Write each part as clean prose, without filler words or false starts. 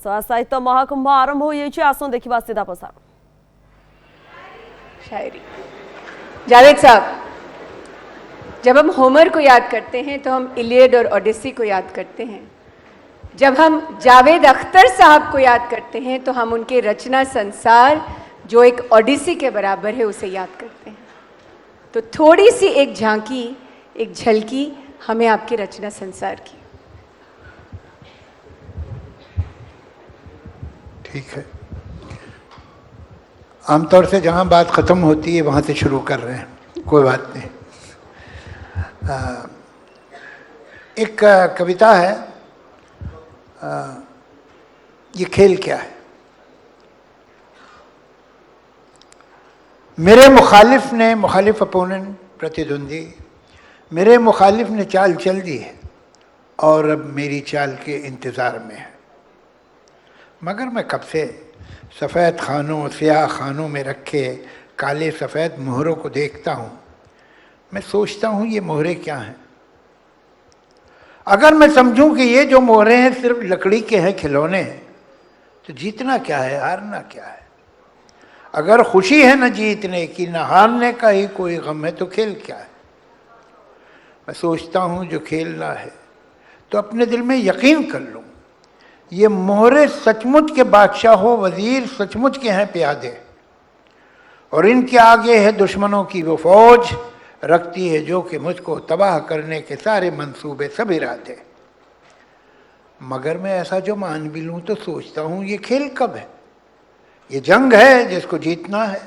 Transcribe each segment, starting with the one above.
सहित महाकुंभ आरंभ हो आसो देखा सीधा प्रसारण। शायरी जावेद साहब, जब हम होमर को याद करते हैं तो हम इलियड और ओडिसी को याद करते हैं। जब हम जावेद अख्तर साहब को याद करते हैं तो हम उनके रचना संसार जो एक ओडिसी के बराबर है उसे याद करते हैं। तो थोड़ी सी एक झांकी, एक झलकी हमें आपकी रचना संसार की। ठीक है, आमतौर से जहाँ बात ख़त्म होती है वहाँ से शुरू कर रहे हैं, कोई बात नहीं। एक कविता है, ये खेल क्या है। मेरे मुखालिफ अपोनेंट, प्रतिद्वंदी, मेरे मुखालिफ ने चाल चल दी है और अब मेरी चाल के इंतज़ार में है। मगर मैं कब से सफ़ेद खानों, स्याह खानों में रखे काले सफ़ेद मोहरों को देखता हूँ। मैं सोचता हूँ ये मोहरे क्या हैं। अगर मैं समझूं कि ये जो मोहरे हैं सिर्फ लकड़ी के हैं, खिलौने हैं, तो जीतना क्या है, हारना क्या है। अगर खुशी है न जीतने की, न हारने का ही कोई गम है, तो खेल क्या है। मैं सोचता हूँ जो खेलना है तो अपने दिल में यकीन कर लूँ, ये मोहरे सचमुच के बादशाह हो, वजीर सचमुच के हैं प्यादे, और इनके आगे है दुश्मनों की वो फौज, रखती है जो कि मुझको तबाह करने के सारे मंसूबे सब इरादे। मगर मैं ऐसा जो मान भी लूँ तो सोचता हूँ ये खेल कब है। ये जंग है जिसको जीतना है,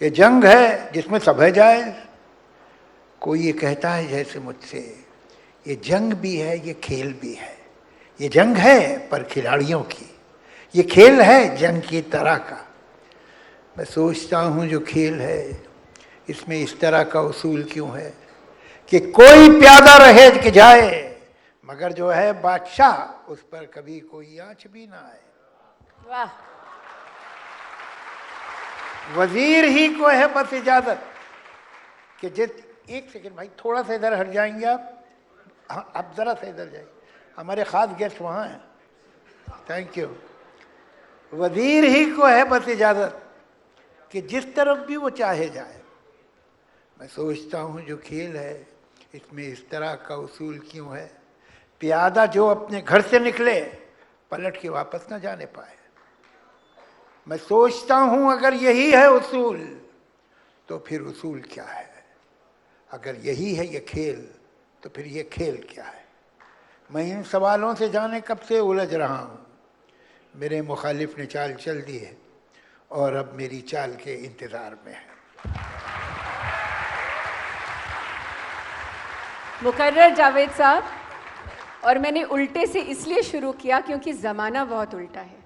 ये जंग है जिसमें सब है जायज़। कोई ये कहता है जैसे मुझसे, ये जंग भी है ये खेल भी है। ये जंग है पर खिलाड़ियों की, ये खेल है जंग की तरह का। मैं सोचता हूँ जो खेल है इसमें इस तरह का उसूल क्यों है कि कोई प्यादा रहे कि जाए, मगर जो है बादशाह उस पर कभी कोई आंच भी ना आए। वाह। वजीर ही को है बस इजाजत कि जिस, एक सेकंड भाई थोड़ा सा इधर हट जाएंगे आप, हाँ आप जरा सा इधर जाइए, हमारे खास गेस्ट वहाँ हैं। Thank you. वजीर ही को है बस इजाजत कि जिस तरफ भी वो चाहे जाए। मैं सोचता हूँ जो खेल है इसमें इस तरह का उसूल क्यों है, प्यादा जो अपने घर से निकले पलट के वापस ना जाने पाए। मैं सोचता हूँ अगर यही है उसूल तो फिर उसूल क्या है। अगर यही है ये खेल तो फिर ये खेल क्या है। मैं इन सवालों से जाने कब से उलझ रहा हूँ। मेरे मुखालिफ ने चाल चल दी है और अब मेरी चाल के इंतज़ार में है। मुकर्रर जावेद साहब, और मैंने उल्टे से इसलिए शुरू किया क्योंकि ज़माना बहुत उल्टा है।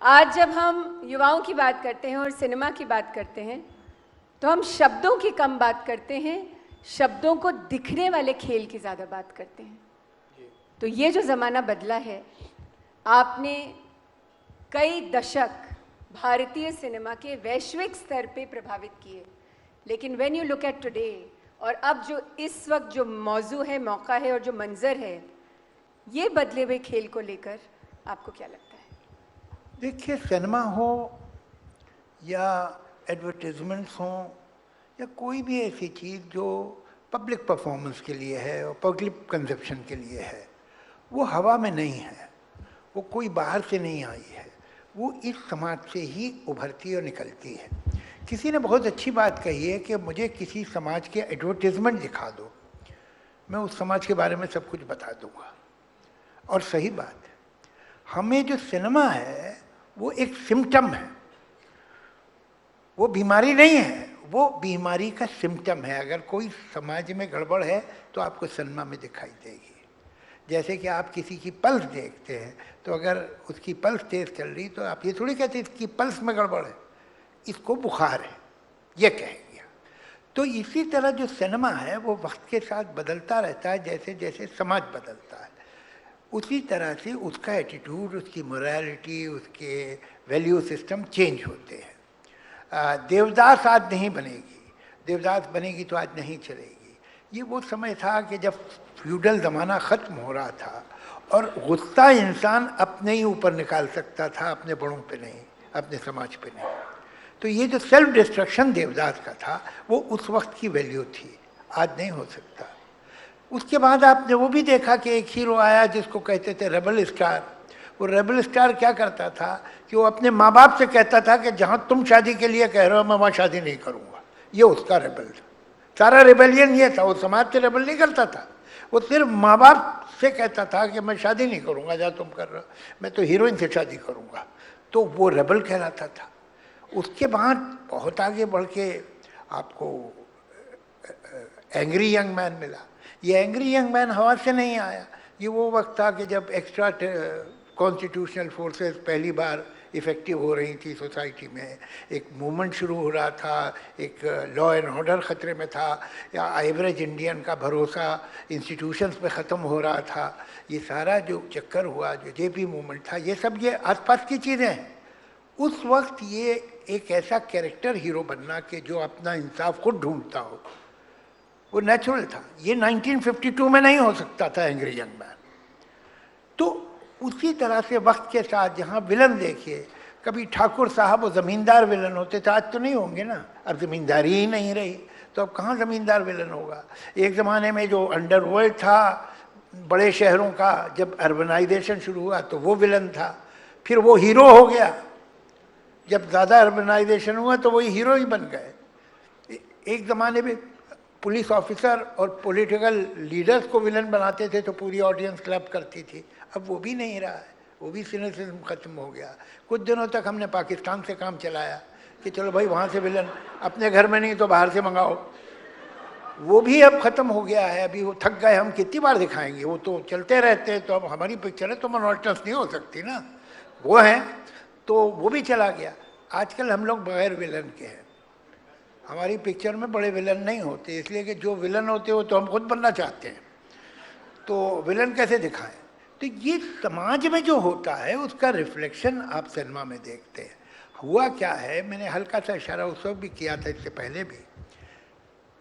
आज जब हम युवाओं की बात करते हैं और सिनेमा की बात करते हैं तो हम शब्दों की कम बात करते हैं, शब्दों को दिखने वाले खेल की ज़्यादा बात करते हैं। तो ये जो ज़माना बदला है, आपने कई दशक भारतीय सिनेमा के वैश्विक स्तर पे प्रभावित किए, लेकिन when you look at today, और अब जो इस वक्त जो मौजू है, मौका है और जो मंजर है, ये बदले हुए खेल को लेकर आपको क्या लगता है? देखिए, सिनेमा हो या एडवर्टीजमेंट्स हों या कोई भी ऐसी चीज़ जो पब्लिक परफॉर्मेंस के लिए है और पब्लिक कंजप्शन के लिए है, वो हवा में नहीं है, वो कोई बाहर से नहीं आई है, वो इस समाज से ही उभरती और निकलती है। किसी ने बहुत अच्छी बात कही है कि मुझे किसी समाज के एडवर्टीजमेंट दिखा दो, मैं उस समाज के बारे में सब कुछ बता दूंगा। और सही बात है, हमें जो सिनेमा है वो एक सिम्टम है, वो बीमारी नहीं है, वो बीमारी का सिम्टम है। अगर कोई समाज में गड़बड़ है तो आपको सिनेमा में दिखाई देगी। जैसे कि आप किसी की पल्स देखते हैं तो अगर उसकी पल्स तेज़ चल रही तो आप ये थोड़ी कहते इसकी पल्स में गड़बड़ है, इसको बुखार है, ये कहेंगे। तो इसी तरह जो सिनेमा है वो वक्त के साथ बदलता रहता है, जैसे जैसे समाज बदलता है उसी तरह से उसका एटीट्यूड, उसकी मोरालिटी, उसके वैल्यू सिस्टम चेंज होते हैं। देवदास आज नहीं बनेगी, देवदास बनेगी तो आज नहीं चलेगी। ये वो समय था कि जब फ्यूडल ज़माना ख़त्म हो रहा था और गुस्सा इंसान अपने ही ऊपर निकाल सकता था, अपने बड़ों पे नहीं, अपने समाज पे नहीं। तो ये जो सेल्फ डिस्ट्रक्शन देवदास का था वो उस वक्त की वैल्यू थी, आज नहीं हो सकता। उसके बाद आपने वो भी देखा कि एक हीरो आया जिसको कहते थे रेबल स्टार। वो रेबल स्टार क्या करता था कि वो अपने माँ बाप से कहता था कि जहाँ तुम शादी के लिए कह रहे हो मैं वहाँ शादी नहीं करूँगा। ये उसका रेबल था, सारा रेबेलियन ये था। वो समाज से रेबल नहीं करता था, वो सिर्फ माँ बाप से कहता था कि मैं शादी नहीं करूँगा जहाँ तुम कर रहे हो, मैं तो हीरोइन से शादी करूँगा। तो वो रेबल कहलाता था। उसके बाद बहुत आगे बढ़ के आपको एंग्री यंग मैन मिला। ये एंग्री यंग मैन हवा से नहीं आया, ये वो वक्त था कि जब एक्स्ट्रा कॉन्स्टिट्यूशनल फोर्सेस पहली बार इफ़ेक्टिव हो रही थी सोसाइटी में, एक मूवमेंट शुरू हो रहा था, एक लॉ एंड ऑर्डर ख़तरे में था, या एवरेज इंडियन का भरोसा इंस्टीट्यूशंस पे ख़त्म हो रहा था। ये सारा जो चक्कर हुआ, जो जेपी मूवमेंट था, ये सब ये आसपास की चीज़ें हैं। उस वक्त ये एक ऐसा कैरेक्टर हीरो बनना कि जो अपना इंसाफ खुद ढूंढता हो, वो नेचुरल था। ये 1952 में नहीं हो सकता था एंग्री यंग मैन। तो उसी तरह से वक्त के साथ जहाँ विलन देखिए, कभी ठाकुर साहब वो ज़मींदार विलन होते थे, आज तो नहीं होंगे ना, अब ज़मींदारी ही नहीं रही, तो अब कहाँ ज़मींदार विलन होगा। एक ज़माने में जो अंडरवर्ल्ड था बड़े शहरों का, जब अर्बनाइजेशन शुरू हुआ तो वो विलन था, फिर वो हीरो हो गया। जब ज़्यादा अर्बनाइजेशन हुआ तो वही हीरो ही बन गए। एक ज़माने में पुलिस ऑफिसर और पॉलिटिकल लीडर्स को विलन बनाते थे तो पूरी ऑडियंस क्लब करती थी, अब वो भी नहीं रहा है, वो भी सिनेसिज्म ख़त्म हो गया। कुछ दिनों तक हमने पाकिस्तान से काम चलाया कि चलो भाई वहाँ से विलन, अपने घर में नहीं तो बाहर से मंगाओ, वो भी अब ख़त्म हो गया है। अभी वो थक गए, हम कितनी बार दिखाएंगे, वो तो चलते रहते हैं। तो अब हमारी पिक्चर है तो मोनोटोनस नहीं हो सकती ना, वो है तो वो भी चला गया। आजकल हम लोग बगैर विलन के हैं, हमारी पिक्चर में बड़े विलन नहीं होते, इसलिए कि जो विलन होते हो तो हम खुद बनना चाहते हैं, तो विलन कैसे दिखाएं। तो ये समाज में जो होता है उसका रिफ्लेक्शन आप सिनेमा में देखते हैं। हुआ क्या है, मैंने हल्का सा इशारा उस वक्त भी किया था, इससे पहले भी,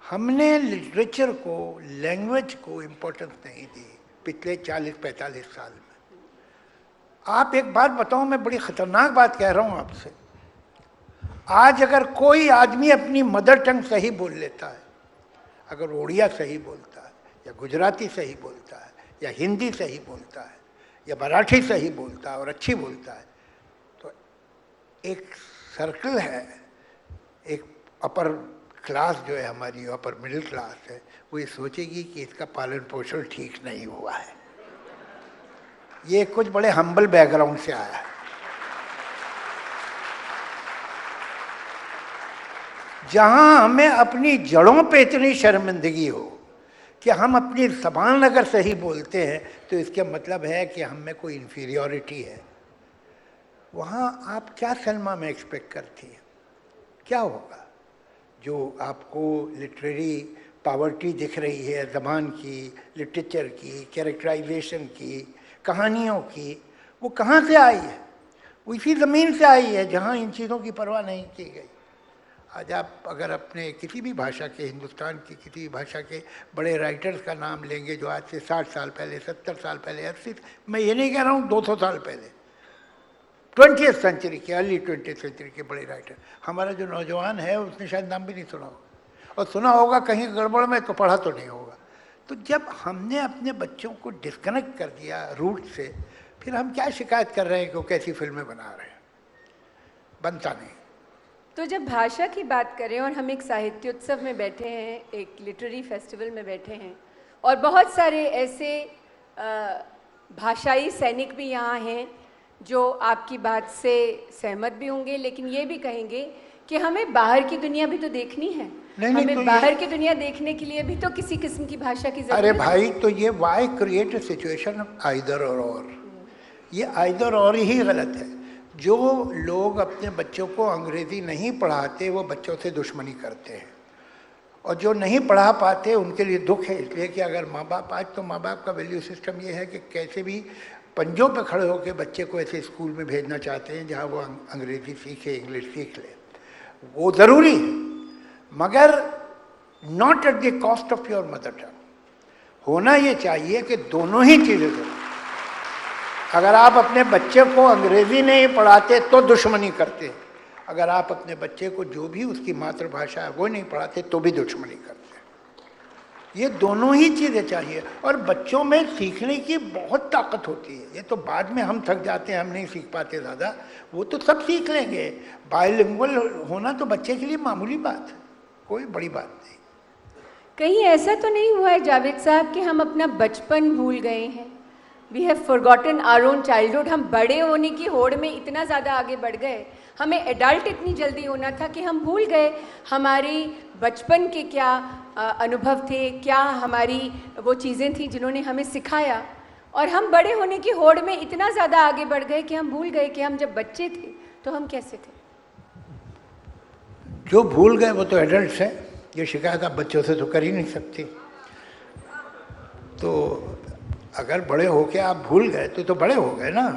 हमने लिटरेचर को, लैंग्वेज को इम्पोर्टेंस नहीं दी पिछले 40-45 साल में। आप एक बात बताओ, मैं बड़ी ख़तरनाक बात कह रहा हूँ आपसे, आज अगर कोई आदमी अपनी मदर टंग सही बोल लेता है, अगर उड़िया सही बोलता है, या गुजराती सही बोलता है, या हिंदी सही बोलता है, या मराठी सही बोलता है और अच्छी बोलता है, तो एक सर्कल है, एक अपर क्लास जो है हमारी, अपर मिडिल क्लास है, वो ये सोचेगी कि इसका पालन पोषण ठीक नहीं हुआ है। ये कुछ बड़े हम्बल बैकग्राउंड से आया है। जहाँ हमें अपनी जड़ों पे इतनी शर्मिंदगी हो कि हम अपनी ज़बान अगर सही बोलते हैं तो इसका मतलब है कि हम में कोई इन्फीरियॉरिटी है, वहाँ आप क्या सिनेमा में एक्सपेक्ट करती हैं, क्या होगा। जो आपको लिटरेरी पावर्टी दिख रही है ज़बान की, लिटरेचर की, कैरेक्टराइजेशन की, कहानियों की, वो कहाँ से आई है, वो इसी ज़मीन से आई है जहाँ इन चीज़ों की परवाह नहीं की गई। आज आप अगर अपने किसी भी भाषा के, हिंदुस्तान की किसी भी भाषा के बड़े राइटर्स का नाम लेंगे जो आज से 60 साल पहले, 70 साल पहले, 80, मैं ये नहीं कह रहा हूँ 200 साल पहले, 20th सेंचुरी के, अर्ली 20th सेंचुरी के बड़े राइटर, हमारा जो नौजवान है उसने शायद नाम भी नहीं सुना होगा, और सुना होगा कहीं गड़बड़ में तो पढ़ा तो नहीं होगा। तो जब हमने अपने बच्चों को डिस्कनेक्ट कर दिया रूट से, फिर हम क्या शिकायत कर रहे हैं कि वो कैसी फिल्में बना रहे हैं, बनता नहीं। तो जब भाषा की बात करें और हम एक साहित्योत्सव में बैठे हैं, एक लिटरेरी फेस्टिवल में बैठे हैं, और बहुत सारे ऐसे भाषाई सैनिक भी यहाँ हैं जो आपकी बात से सहमत भी होंगे, लेकिन ये भी कहेंगे कि हमें बाहर की दुनिया भी तो देखनी है। हमें तो बाहर की दुनिया देखने के लिए भी तो किसी किस्म की भाषा की जरूरत है। अरे भाई, तो ये why create a situation either or, ये आइदर और ही गलत है। जो लोग अपने बच्चों को अंग्रेज़ी नहीं पढ़ाते वो बच्चों से दुश्मनी करते हैं, और जो नहीं पढ़ा पाते उनके लिए दुख है। इसलिए कि अगर माँ बाप, आज तो माँ बाप का वैल्यू सिस्टम ये है कि कैसे भी पंजों पे खड़े होकर बच्चे को ऐसे स्कूल में भेजना चाहते हैं जहाँ वो अंग्रेज़ी सीखे, इंग्लिश सीख ले। वो ज़रूरी है, मगर not at the cost of your mother tongue. होना ये चाहिए कि दोनों ही चीज़ें ज़रूरी। अगर आप अपने बच्चे को अंग्रेजी नहीं पढ़ाते तो दुश्मनी करते, अगर आप अपने बच्चे को जो भी उसकी मातृभाषा है वो नहीं पढ़ाते तो भी दुश्मनी करते। ये दोनों ही चीज़ें चाहिए। और बच्चों में सीखने की बहुत ताकत होती है। ये तो बाद में हम थक जाते हैं, हम नहीं सीख पाते ज़्यादा, वो तो सब सीख लेंगे। बायलिंगुअल होना तो बच्चे के लिए मामूली बात है, कोई बड़ी बात नहीं। कहीं ऐसा तो नहीं हुआ है जावेद साहब कि हम अपना बचपन भूल गए हैं? We have forgotten our own childhood. हम बड़े होने की होड़ में इतना ज़्यादा आगे बढ़ गए, हमें एडल्ट इतनी जल्दी होना था कि हम भूल गए हमारी बचपन के क्या अनुभव थे, क्या हमारी वो चीज़ें थी जिन्होंने हमें सिखाया। और हम बड़े होने की होड़ में इतना ज़्यादा आगे बढ़ गए कि हम भूल गए कि हम जब बच्चे थे तो हम कैसे थे। जो भूल गए वो तो एडल्ट्स हैं। ये शिकायत आप बच्चों से तो कर ही नहीं सकती। तो अगर बड़े होके आप भूल गए तो बड़े हो गए ना।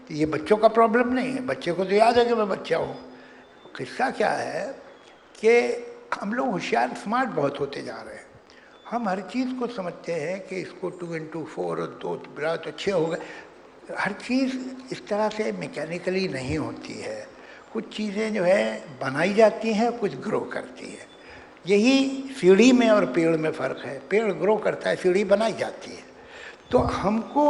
तो ये बच्चों का प्रॉब्लम नहीं है, बच्चे को तो याद है कि मैं बच्चा हूँ। किस्सा क्या है कि हम लोग होशियार स्मार्ट बहुत होते जा रहे हैं। हम हर चीज़ को समझते हैं कि इसको 2 into 4 और 2 बड़ा तो 6 हो गए। हर चीज़ इस तरह से मैकेनिकली नहीं होती है। कुछ चीज़ें जो है बनाई जाती हैं, कुछ ग्रो करती है। यही सीढ़ी में और पेड़ में फ़र्क है। पेड़ ग्रो करता है, सीढ़ी बनाई जाती है। तो हमको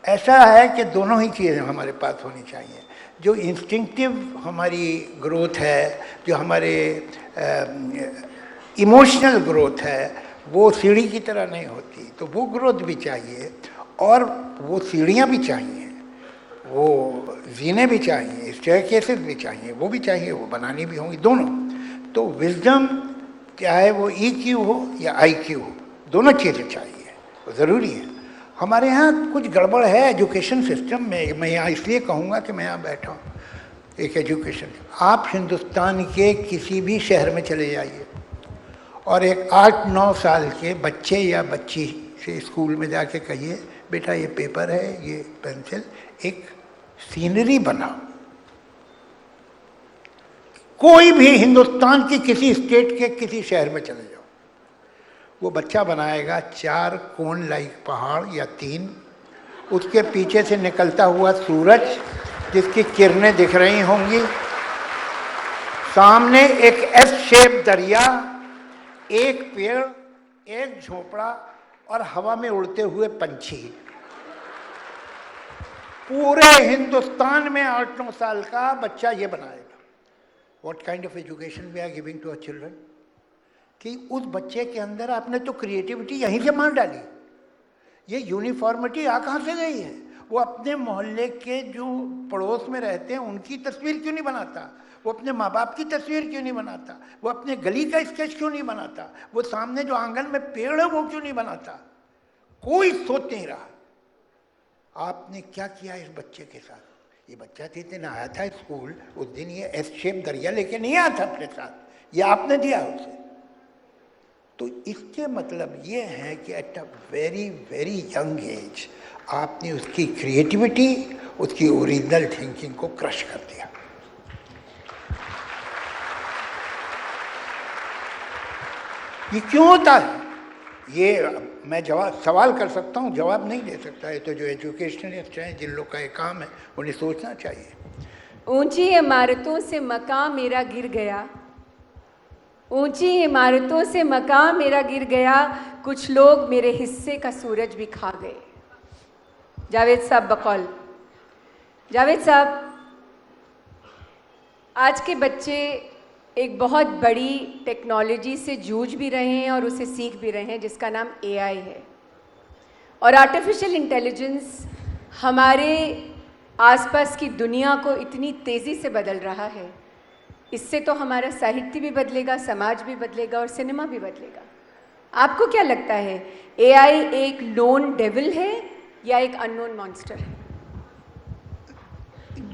ऐसा है कि दोनों ही चीज़ें हमारे पास होनी चाहिए। जो इंस्टिंक्टिव हमारी ग्रोथ है, जो हमारे इमोशनल ग्रोथ है, वो सीढ़ी की तरह नहीं होती। तो वो ग्रोथ भी चाहिए और वो सीढ़ियाँ भी चाहिए, वो जीने भी चाहिए, स्टेयरकेसेस भी चाहिए, वो भी चाहिए, वो बनानी भी होंगी दोनों। तो विजडम चाहे वो EQ हो या IQ हो, दोनों चीज़ें चाहिए, वो ज़रूरी है। हमारे यहाँ कुछ गड़बड़ है एजुकेशन सिस्टम में। मैं यहाँ इसलिए कहूँगा कि मैं यहाँ बैठा हूँ एक एजुकेशन। आप हिंदुस्तान के किसी भी शहर में चले जाइए और एक 8-9 साल के बच्चे या बच्ची से स्कूल में जाके कहिए, बेटा ये पेपर है, ये पेंसिल, एक सीनरी बनाओ। कोई भी हिंदुस्तान की किसी स्टेट के किसी शहर में चले जाओ, वो बच्चा बनाएगा 4 कोन लाइक पहाड़ या 3, उसके पीछे से निकलता हुआ सूरज जिसकी किरणें दिख रही होंगी, सामने एक एस शेप दरिया, एक पेड़, एक झोपड़ा और हवा में उड़ते हुए पंछी। पूरे हिंदुस्तान में 8-9 साल का बच्चा ये बनाएगा। What kind of education we are giving to our children? कि उस बच्चे के अंदर आपने तो क्रिएटिविटी यहीं से मार डाली। ये यूनिफॉर्मिटी आ कहाँ से गई है? वो अपने मोहल्ले के जो पड़ोस में रहते हैं उनकी तस्वीर क्यों नहीं बनाता? वो अपने माँ बाप की तस्वीर क्यों नहीं बनाता? वो अपने गली का स्केच क्यों नहीं बनाता? वो सामने जो आंगन में पेड़ है वो क्यों नहीं बनाता? कोई सोच नहीं रहा। आपने क्या किया इस बच्चे के साथ? ये बच्चा जिस दिन आया था स्कूल, उस दिन ये एस शेप दरिया लेके नहीं आया था अपने साथ, ये आपने दिया उसे। तो इसके मतलब ये है कि at a very very young age आपने उसकी क्रिएटिविटी, उसकी ओरिजिनल थिंकिंग को क्रश कर दिया। ये क्यों होता है? ये मैं सवाल कर सकता हूँ, जवाब नहीं दे सकता है। तो जो एजुकेशनिस्ट हैं, जिन लोग का ये काम है, उन्हें सोचना चाहिए। ऊंची इमारतों से मकान मेरा गिर गया, ऊंची इमारतों से मकान मेरा गिर गया, कुछ लोग मेरे हिस्से का सूरज भी खा गए। जावेद साहब बकौल। जावेद साहब, आज के बच्चे एक बहुत बड़ी टेक्नोलॉजी से जूझ भी रहे हैं और उसे सीख भी रहे हैं, जिसका नाम AI है। और आर्टिफिशियल इंटेलिजेंस हमारे आसपास की दुनिया को इतनी तेज़ी से बदल रहा है, इससे तो हमारा साहित्य भी बदलेगा, समाज भी बदलेगा और सिनेमा भी बदलेगा। आपको क्या लगता है, AI एक नोन डेविल है या एक अननोन मॉन्स्टर है?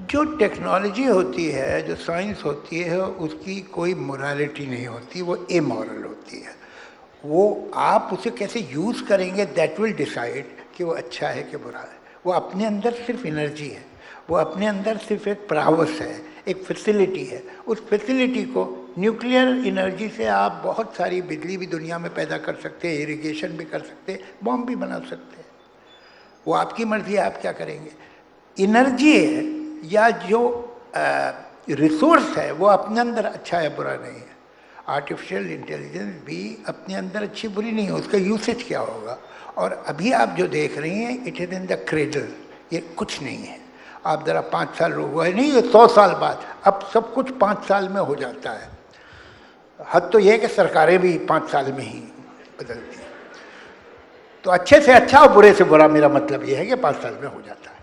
जो टेक्नोलॉजी होती है, जो साइंस होती है, उसकी कोई मोरालिटी नहीं होती, वो इमोरल होती है। वो आप उसे कैसे यूज़ करेंगे, दैट विल डिसाइड कि वो अच्छा है कि बुरा है। वो अपने अंदर सिर्फ एनर्जी है, वो अपने अंदर सिर्फ एक प्रावस है, एक फैसिलिटी है। उस फैसिलिटी को न्यूक्लियर एनर्जी से आप बहुत सारी बिजली भी दुनिया में पैदा कर सकते हैं, इरिगेशन भी कर सकते हैं, बॉम्ब भी बना सकते हैं। वो आपकी मर्ज़ी है, आप क्या करेंगे। एनर्जी है या जो रिसोर्स है वो अपने अंदर अच्छा है बुरा नहीं है। आर्टिफिशियल इंटेलिजेंस भी अपने अंदर अच्छी बुरी नहीं है, उसका यूसेज क्या होगा। और अभी आप जो देख रही हैं it is in the cradle, ये कुछ नहीं है। आप ज़रा 5 साल हुआ है नहीं, ये 100 साल बाद, अब सब कुछ 5 साल में हो जाता है। हद तो ये है कि सरकारें भी 5 साल में ही बदलती हैं। तो अच्छे से अच्छा और बुरे से बुरा, मेरा मतलब ये है कि 5 साल में हो जाता है।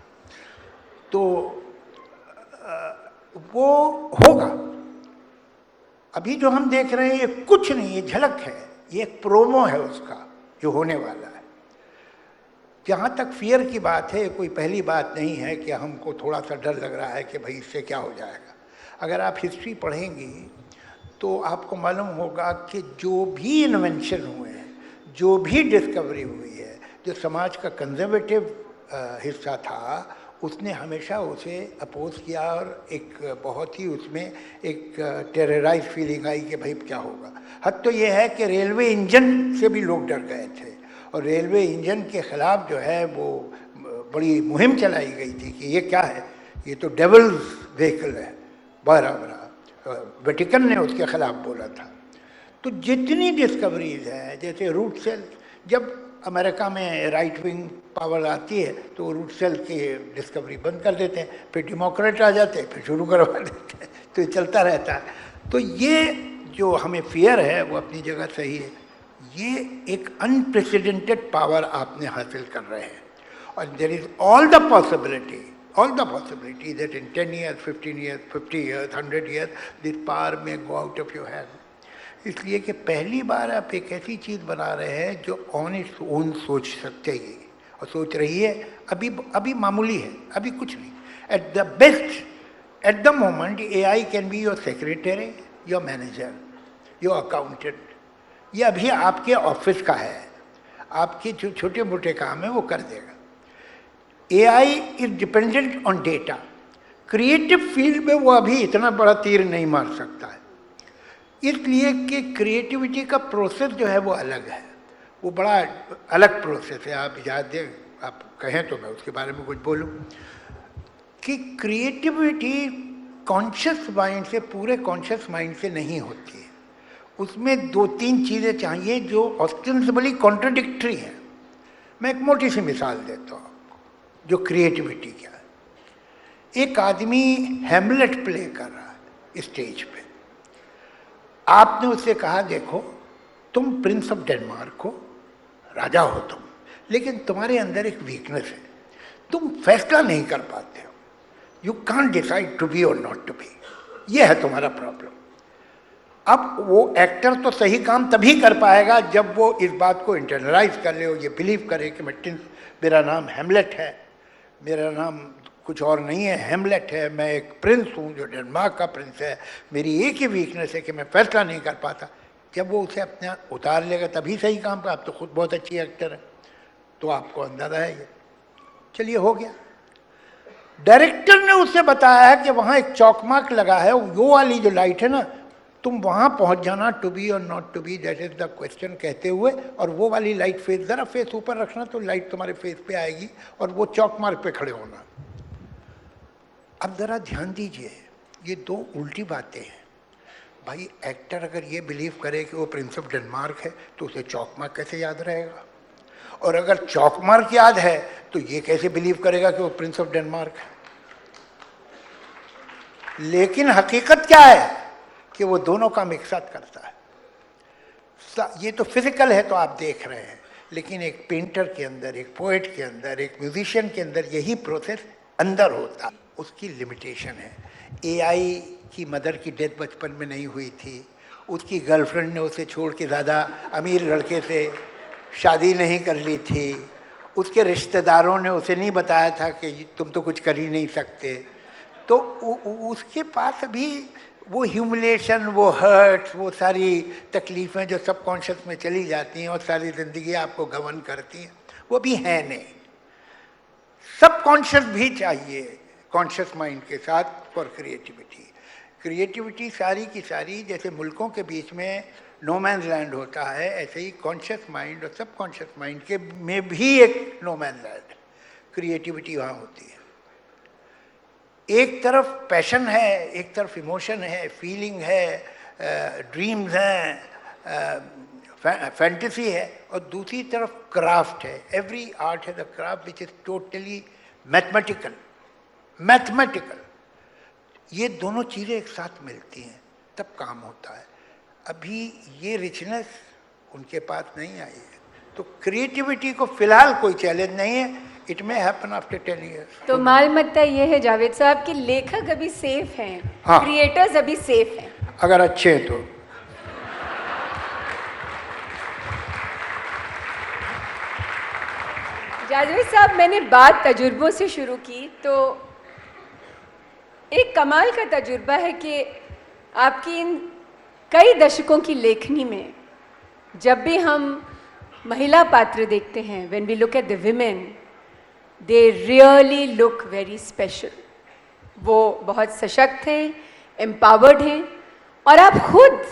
तो वो होगा। अभी जो हम देख रहे हैं ये कुछ नहीं, ये झलक है, ये एक प्रोमो है उसका जो होने वाला है। जहाँ तक फियर की बात है, कोई पहली बात नहीं है कि हमको थोड़ा सा डर लग रहा है कि भाई इससे क्या हो जाएगा। अगर आप हिस्ट्री पढ़ेंगी तो आपको मालूम होगा कि जो भी इन्वेंशन हुए हैं, जो भी डिस्कवरी हुई है, जो समाज का कंजर्वेटिव हिस्सा था उसने हमेशा उसे अपोज किया और एक बहुत ही उसमें एक टेरराइज फीलिंग आई कि भाई क्या होगा। हद तो ये है कि रेलवे इंजन से भी लोग डर गए थे और रेलवे इंजन के ख़िलाफ़ जो है वो बड़ी मुहिम चलाई गई थी कि ये क्या है, ये तो डेविल्स व्हीकल है। बराबर वेटिकन ने उसके ख़िलाफ़ बोला था। तो जितनी डिस्कवरीज हैं, जैसे रूट सेल, जब अमेरिका में राइट विंग पावर आती है तो रूट सेल की डिस्कवरी बंद कर देते हैं, फिर डेमोक्रेट आ जाते हैं, फिर शुरू करवा देते हैं, तो ये चलता रहता है। तो ये जो हमें फियर है वो अपनी जगह सही है। ये एक अनप्रेसिडेंटेड पावर आपने हासिल कर रहे हैं और there is all the possibility that in 10 years, 15 years, 50 years, 100 years, this power may go out of your hand. इसलिए कि पहली बार आप एक ऐसी चीज़ बना रहे हैं जो ऑन इट्स ओन सोच सकते ही और सोच रही है। अभी मामूली है, अभी कुछ नहीं। At the best, at the moment AI can be your secretary, your manager, your accountant. ये अभी आपके ऑफिस का है, आपके जो छोटे मोटे काम है वो कर देगा। AI is dependent on data. Creative field में वो अभी इतना बड़ा तीर नहीं मार सकता है, इसलिए कि क्रिएटिविटी का प्रोसेस जो है वो अलग है, वो बड़ा अलग प्रोसेस है। आप इजाज़त दें, आप कहें तो मैं उसके बारे में कुछ बोलूं कि क्रिएटिविटी कॉन्शियस माइंड से, पूरे कॉन्शियस माइंड से नहीं होती है। उसमें 2-3 चीज़ें चाहिए जो ऑस्टेंसिबली कॉन्ट्रडिक्टरी हैं। मैं एक मोटी सी मिसाल देता हूँ जो क्रिएटिविटी क्या है। एक आदमी हैमलेट प्ले कर रहा है स्टेज पे, आपने उससे कहा देखो तुम प्रिंस ऑफ डेनमार्क हो, राजा हो तुम, लेकिन तुम्हारे अंदर एक वीकनेस है, तुम फैसला नहीं कर पाते हो, you can't decide to be or not to be, ये है तुम्हारा प्रॉब्लम। अब वो एक्टर तो सही काम तभी कर पाएगा जब वो इस बात को इंटरनलाइज कर ले, ये बिलीव करे कि मेरा नाम हैमलेट है, मेरा नाम कुछ और नहीं है, हैमलेट है, मैं एक प्रिंस हूँ जो डेनमार्क का प्रिंस है, मेरी एक ही वीकनेस है कि मैं फैसला नहीं कर पाता। जब वो उसे अपना उतार लेगा तभी सही काम पर। आप तो खुद बहुत अच्छी एक्टर है, तो आपको अंदाजा है ये। चलिए हो गया। डायरेक्टर ने उससे बताया है कि वहाँ एक चौक मार्क लगा है, वो वाली जो लाइट है ना, तुम वहाँ पहुँच जाना, to be or not to be, that is the question कहते हुए, और वो वाली लाइट फेस, ज़रा फेस ऊपर रखना तो लाइट तुम्हारे फेस पे आएगी और वो चौक मार्क पे खड़े होना। अब ज़रा ध्यान दीजिए, ये 2 उल्टी बातें हैं। भाई एक्टर अगर ये बिलीव करे कि वो प्रिंस ऑफ डेनमार्क है तो उसे चौक मार्क कैसे याद रहेगा, और अगर चौक मार्क याद है तो ये कैसे बिलीव करेगा कि वो प्रिंस ऑफ डेनमार्क है। लेकिन हकीकत क्या है कि वो दोनों काम एक साथ करता है। ये तो फिजिकल है तो आप देख रहे हैं, लेकिन एक पेंटर के अंदर, एक पोएट के अंदर, एक म्यूजिशियन के अंदर यही प्रोसेस अंदर होता है। उसकी लिमिटेशन है। AI की मदर की डेथ बचपन में नहीं हुई थी, उसकी गर्लफ्रेंड ने उसे छोड़ के ज़्यादा अमीर लड़के से शादी नहीं कर ली थी, उसके रिश्तेदारों ने उसे नहीं बताया था कि तुम तो कुछ कर ही नहीं सकते, तो उसके पास अभी वो ह्यूमिलेशन, वो हर्ट्स, वो सारी तकलीफ़ें जो सबकॉन्शियस में चली जाती हैं और सारी ज़िंदगी आपको गवर्न करती हैं, वो भी है नहीं। सबकॉन्शियस भी चाहिए कॉन्शियस माइंड के साथ फॉर क्रिएटिविटी। क्रिएटिविटी सारी की सारी जैसे मुल्कों के बीच में नो मैन लैंड होता है, ऐसे ही कॉन्शियस माइंड और सबकॉन्शियस माइंड के में भी एक नो मैन लैंड, क्रिएटिविटी वहाँ होती है। एक तरफ पैशन है, एक तरफ इमोशन है, फीलिंग है, ड्रीम्स हैं, फैंटेसी है, और दूसरी तरफ क्राफ्ट है. Every art has a craft which is totally mathematical. ये दोनों चीज़ें एक साथ मिलती हैं तब काम होता है. अभी ये रिचनेस उनके पास नहीं आई है, तो क्रिएटिविटी को फिलहाल कोई चैलेंज नहीं है. It may happen after 10 years. तो माल मत्ता ये है जावेद साहब कि लेखक अभी सेफ हैं, हाँ. क्रिएटर्स अभी सेफ हैं, अगर अच्छे हैं तो. जावेद साहब मैंने बात तजुर्बों से शुरू की, तो एक कमाल का तजुर्बा है कि आपकी इन कई दशकों की लेखनी में जब भी हम महिला पात्र देखते हैं, when we look at the women, they really look very special. वो बहुत सशक्त हैं, एम्पावर्ड हैं, और आप खुद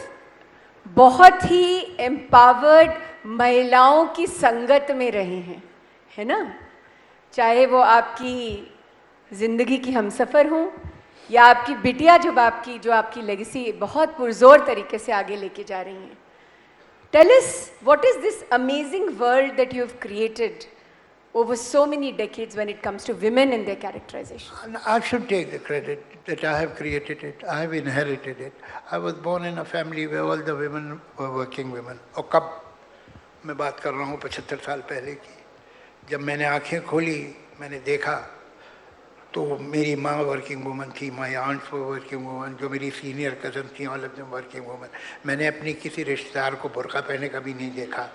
बहुत ही एम्पावर्ड महिलाओं की संगत में रहे हैं, है ना? चाहे वो आपकी ज़िंदगी की हमसफ़र हों या आपकी बिटिया जो आपकी लेगेसी बहुत पुरजोर तरीके से आगे लेके जा रही हैं. Tell us, what is this amazing world that you have created over so many decades when it comes to women and their characterization? And I should take the credit that I have created it. I have inherited it. I was born in a family where all the women were working women. और कब मैं बात कर रहा हूँ 75 साल पहले की, जब मैंने आंखें खोली, मैंने देखा तो मेरी माँ वर्किंग वूमन थी, माई आंट्स वर वर्किंग वूमन, जो मेरी सीनियर कज़न थी all of them working woman. मैंने अपनी किसी रिश्तेदार को बुर्का पहने कभी नहीं देखा.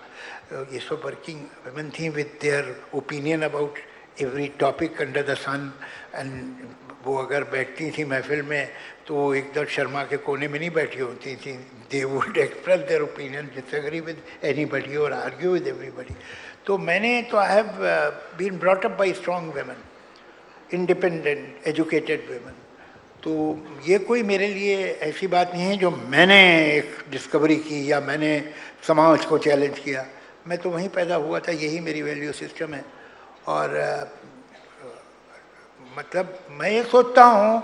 ये सब वर्किंग वुमेन थी with their opinion about every topic under the sun. And वो अगर बैठती थी महफिल में तो वो एकदम शर्मा के कोने में नहीं बैठी होती थी. They would express their opinion, disagree with anybody or argue with everybody. तो मैंने तो I have been brought up by strong women, independent educated women. तो ये कोई मेरे लिए ऐसी बात नहीं है जो मैंने एक डिस्कवरी की या मैंने समाज को चैलेंज किया. मैं तो वहीं पैदा हुआ था, यही मेरी वैल्यू सिस्टम है. और मतलब मैं ये सोचता हूँ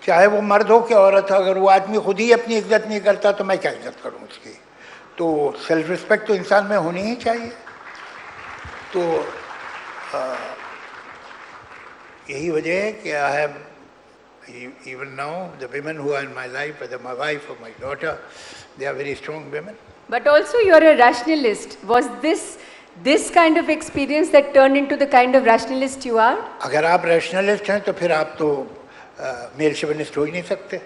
चाहे वो मर्द हो कि औरत हो, अगर वो आदमी खुद ही अपनी इज्जत नहीं करता तो मैं क्या इज्जत करूँ उसकी. तो सेल्फ रिस्पेक्ट तो इंसान में होनी ही चाहिए. तो यही वजह है कि I have even now the women who are in my life, whether my wife or my daughter, they are very strong women. But also you're a rationalist. Was this kind of experience that turned into the kind of rationalist you are? अगर आप rationalist हैं तो फिर आप तो mail शेवनिस्ट हो ही नहीं सकते,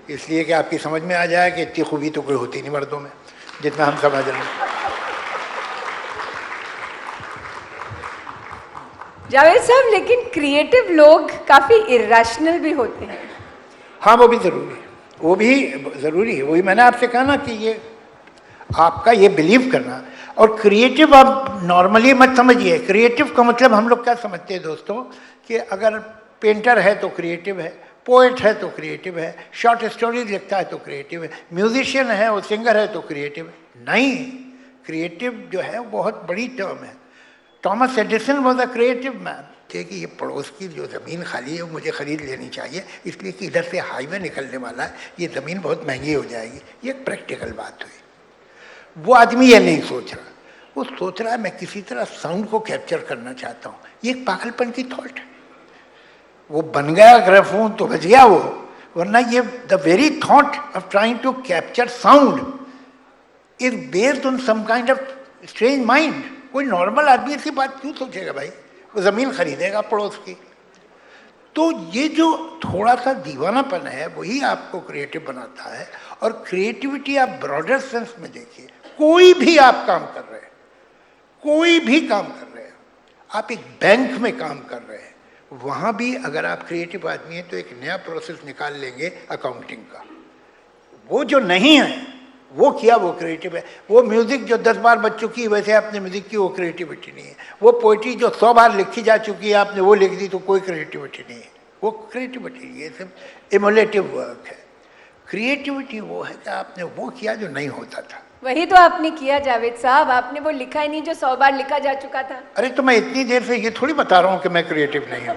इसलिए कि आपकी समझ में आ जाए कि इतनी खूबी तो कोई होती नहीं मर्दों में जितना हम समझ रहे हैं. जावेद साहब, लेकिन क्रिएटिव लोग काफ़ी इरेशनल भी होते हैं. हाँ, वो भी ज़रूरी है, वो भी ज़रूरी है. वही मैंने आपसे कहा ना कि ये आपका ये बिलीव करना. और क्रिएटिव आप नॉर्मली मत समझिए. क्रिएटिव का मतलब हम लोग क्या समझते हैं दोस्तों कि अगर पेंटर है तो क्रिएटिव है, पोएट है तो क्रिएटिव है, शॉर्ट स्टोरीज लिखता है तो क्रिएटिव है, म्यूजिशियन है और सिंगर है तो क्रिएटिव है. नहीं, क्रिएटिव जो है बहुत बड़ी टर्म है. Thomas Edison was a creative man. कि ये पड़ोस की जो ज़मीन खाली है वो मुझे ख़रीद लेनी चाहिए, इसलिए कि इधर से हाईवे निकलने वाला है, ये ज़मीन बहुत महंगी हो जाएगी. ये एक प्रैक्टिकल बात हुई. वो आदमी ये नहीं सोच रहा, वो सोच रहा है मैं किसी तरह साउंड को कैप्चर करना चाहता हूँ. ये एक पागलपन की थॉट है. वो बन गया ग्राफोन तो बच गया वो, वरना ये the very thought of trying to capture sound is based on some kind of strange mind. कोई नॉर्मल आदमी ऐसी बात क्यों सोचेगा भाई? वो ज़मीन खरीदेगा पड़ोस की. तो ये जो थोड़ा सा दीवानापन है वही आपको क्रिएटिव बनाता है. और क्रिएटिविटी आप ब्रॉडर सेंस में देखिए, कोई भी आप काम कर रहे हैं, कोई भी काम कर रहे हैं, आप एक बैंक में काम कर रहे हैं, वहाँ भी अगर आप क्रिएटिव आदमी हैं तो एक नया प्रोसेस निकाल लेंगे अकाउंटिंग का. वो जो नहीं है वो किया, वो क्रिएटिव है. वो म्यूज़िक जो 10 बार बज चुकी है वैसे आपने म्यूज़िक की, वो क्रिएटिविटी नहीं है. वो पोइट्री जो 100 बार लिखी जा चुकी है आपने वो लिख दी तो कोई क्रिएटिविटी नहीं है. वो क्रिएटिविटी, ये सब इमुलेटिव वर्क है. क्रिएटिविटी वो है कि आपने वो किया जो नहीं होता था. वही तो आपने किया जावेद साहब, आपने वो लिखा ही नहीं जो 100 बार लिखा जा चुका था. अरे तो मैं इतनी देर से ये थोड़ी बता रहा हूँ कि मैं क्रिएटिव नहीं हूँ.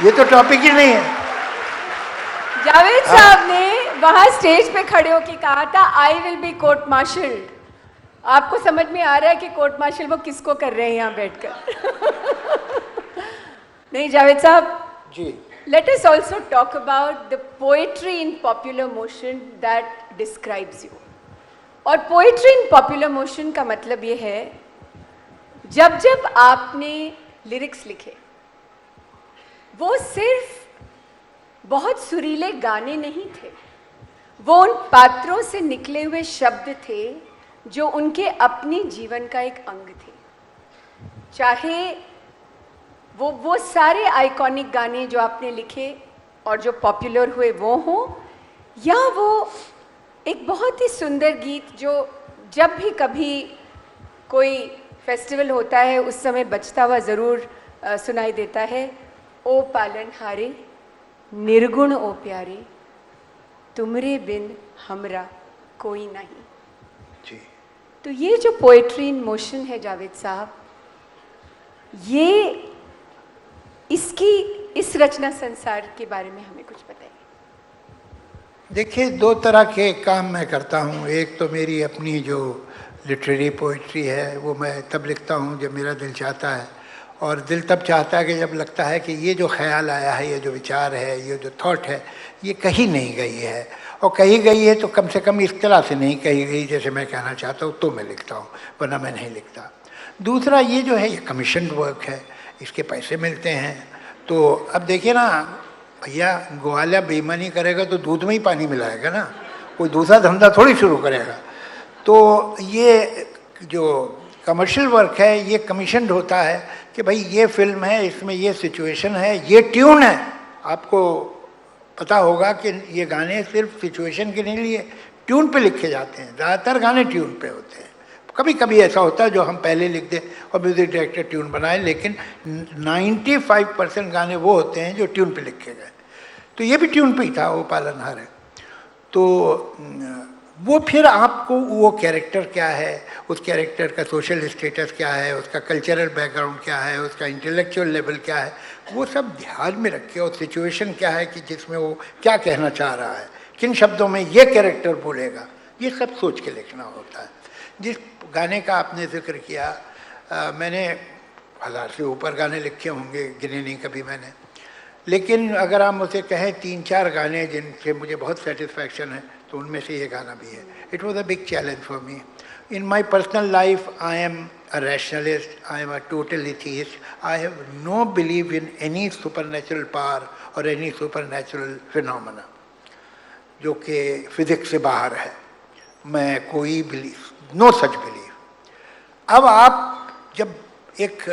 ये तो टॉपिक ही नहीं है। जावेद साहब ने वहां स्टेज पे खड़े होकर कहा था I will be court martial. आपको समझ में आ रहा है कि कोर्ट मार्शल वो किसको कर रहे हैं यहाँ बैठकर? नहीं जावेद साहब जी, let us also talk about the poetry in popular motion that describes you. और poetry in popular motion का मतलब ये है, जब जब आपने लिरिक्स लिखे वो सिर्फ बहुत सुरीले गाने नहीं थे, वो उन पात्रों से निकले हुए शब्द थे जो उनके अपने जीवन का एक अंग थे। चाहे वो सारे आइकॉनिक गाने जो आपने लिखे और जो पॉपुलर हुए वो हों, या वो एक बहुत ही सुंदर गीत जो जब भी कभी कोई फेस्टिवल होता है उस समय बजता हुआ ज़रूर सुनाई देता है, ओ पालनहारे निर्गुण ओ प्यारे, तुमरे बिन हमरा कोई नहीं। जी। तो ये जो पोएट्री इन मोशन है जावेद साहब, ये इसकी इस रचना संसार के बारे में हमें कुछ बताइए। देखिए, दो तरह के काम मैं करता हूँ। एक तो मेरी अपनी जो लिटरेरी पोइट्री है वो मैं तब लिखता हूँ जब मेरा दिल चाहता है, और दिल तब चाहता है कि जब लगता है कि ये जो ख्याल आया है, ये जो विचार है, ये जो थॉट है, ये कहीं नहीं गई है, और कहीं गई है तो कम से कम इस तरह से नहीं कही गई जैसे मैं कहना चाहता हूँ, तो मैं लिखता हूँ, वरना मैं नहीं लिखता। दूसरा ये जो है ये कमीशन वर्क है, इसके पैसे मिलते हैं। तो अब देखिए ना भैया, ग्वाला बेईमानी करेगा तो दूध में ही पानी मिलाएगा ना, कोई दूसरा धंधा थोड़ी शुरू करेगा। तो ये जो कमर्शियल वर्क है ये कमीशनड होता है कि भाई ये फिल्म है, इसमें ये सिचुएशन है, ये ट्यून है। आपको पता होगा कि ये गाने सिर्फ सिचुएशन के नहीं लिए ट्यून पे लिखे जाते हैं, ज़्यादातर गाने ट्यून पे होते हैं। कभी कभी ऐसा होता है जो हम पहले लिख दें और म्यूजिक डायरेक्टर ट्यून बनाए, लेकिन 95% गाने वो होते हैं जो ट्यून पे लिखे गए। तो ये भी ट्यून पे ही था, वो पालनहार है। तो वो फिर आपको वो कैरेक्टर क्या है, उस कैरेक्टर का सोशल स्टेटस क्या है, उसका कल्चरल बैकग्राउंड क्या है, उसका इंटेलेक्चुअल लेवल क्या है, वो सब ध्यान में रख के, और सिचुएशन क्या है कि जिसमें वो क्या कहना चाह रहा है, किन शब्दों में ये कैरेक्टर बोलेगा, ये सब सोच के लिखना होता है। जिस गाने का आपने जिक्र किया, मैंने 1000 से ऊपर गाने लिखे होंगे, गिने नहीं कभी मैंने, लेकिन अगर आप मुझसे कहें 3-4 गाने जिनसे मुझे बहुत सेटिस्फैक्शन है तो उनमें से ये गाना भी है। It was a big challenge for me. In my personal life I am a rationalist, I am a total atheist, I have know believe in any super natural power और एनी सुपर नेचुरल फिनोमेना जो कि physics से बाहर है। मैं कोई believe, no सच believe. अब आप जब एक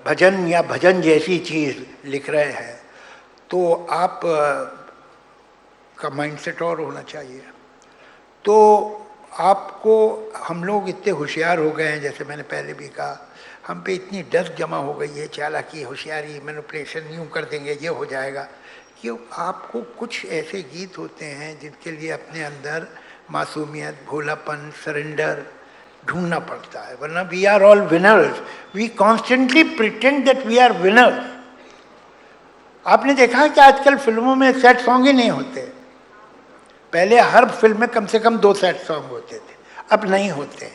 भजन या भजन जैसी चीज़ लिख रहे हैं तो आप का माइंडसेट और होना चाहिए। तो आपको, हम लोग इतने होशियार हो गए हैं, जैसे मैंने पहले भी कहा, हम पे इतनी डर जमा हो गई है, चालाकी, होशियारी, मैनिपुलेशन, यूँ कर देंगे ये हो जाएगा, कि आपको कुछ ऐसे गीत होते हैं जिनके लिए अपने अंदर मासूमियत, भोलापन, सरेंडर ढूंढना पड़ता है, वरना we are all winners. We constantly pretend that we are winners. आपने देखा है कि आजकल फिल्मों में सैड सॉन्ग ही नहीं होते। पहले हर फिल्म में कम से कम 2 सैड सॉन्ग होते थे, अब नहीं होते।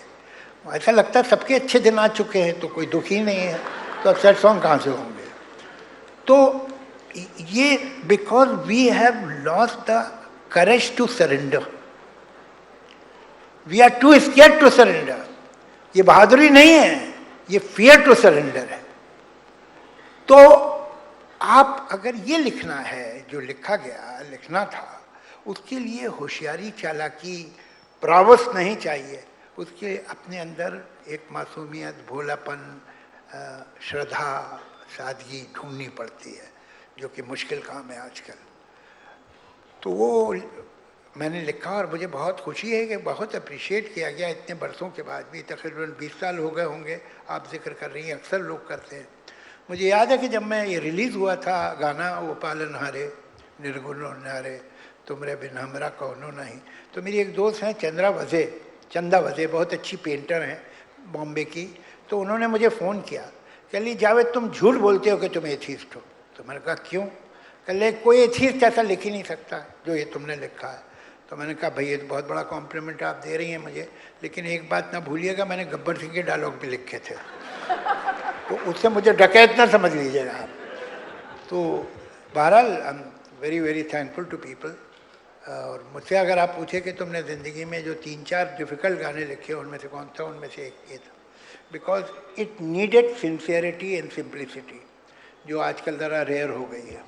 ऐसा लगता है सबके अच्छे दिन आ चुके हैं तो कोई दुखी नहीं है, तो अब सैड सॉन्ग कहाँ से होंगे। तो ये because we have lost the courage to surrender, we are too scared to surrender. ये बहादुरी नहीं है, ये फियर टू सरेंडर है। तो आप अगर ये लिखना है जो लिखा गया, लिखना था, उसके लिए होशियारी, चालाकी, प्रावस नहीं चाहिए। उसके अपने अंदर एक मासूमियत, भोलापन, श्रद्धा, सादगी ढूंढनी पड़ती है, जो कि मुश्किल काम है आजकल। तो वो मैंने लिखा और मुझे बहुत खुशी है कि बहुत अप्रिशिएट किया गया इतने बरसों के बाद भी। तकरीबन 20 साल हो गए होंगे, आप जिक्र कर रही हैं, अक्सर लोग करते हैं। मुझे याद है कि जब मैं ये रिलीज़ हुआ था गाना, वो पालनहारे निर्गुण नारे, तुमरे बिन हमरा कौनो नहीं, तो मेरी एक दोस्त हैं चंदा वजे, बहुत अच्छी पेंटर हैं बॉम्बे की। तो उन्होंने मुझे फ़ोन किया, कह ली जावेद तुम झूठ बोलते हो कि तुम एथीस्ट हो। तो मैंने कहा क्यों? कल कोई एथिस्ट ऐसा लिख ही नहीं सकता जो ये तुमने लिखा है। तो मैंने कहा भाई ये तो बहुत बड़ा कॉम्प्लीमेंट आप दे रही हैं मुझे, लेकिन एक बात ना भूलिएगा, मैंने गब्बर सिंह के डायलॉग भी लिखे थे, तो उससे मुझे डकैत ना समझ लीजिएगा आप। तो बहरहाल I am very very thankful to people. और मुझसे अगर आप पूछे कि तुमने ज़िंदगी में जो 3-4 डिफ़िकल्ट गाने लिखे उनमें से कौन था, उनमें से एक ये था, because it needed sincerity and simplicity, जो आजकल ज़रा रेयर हो गई है।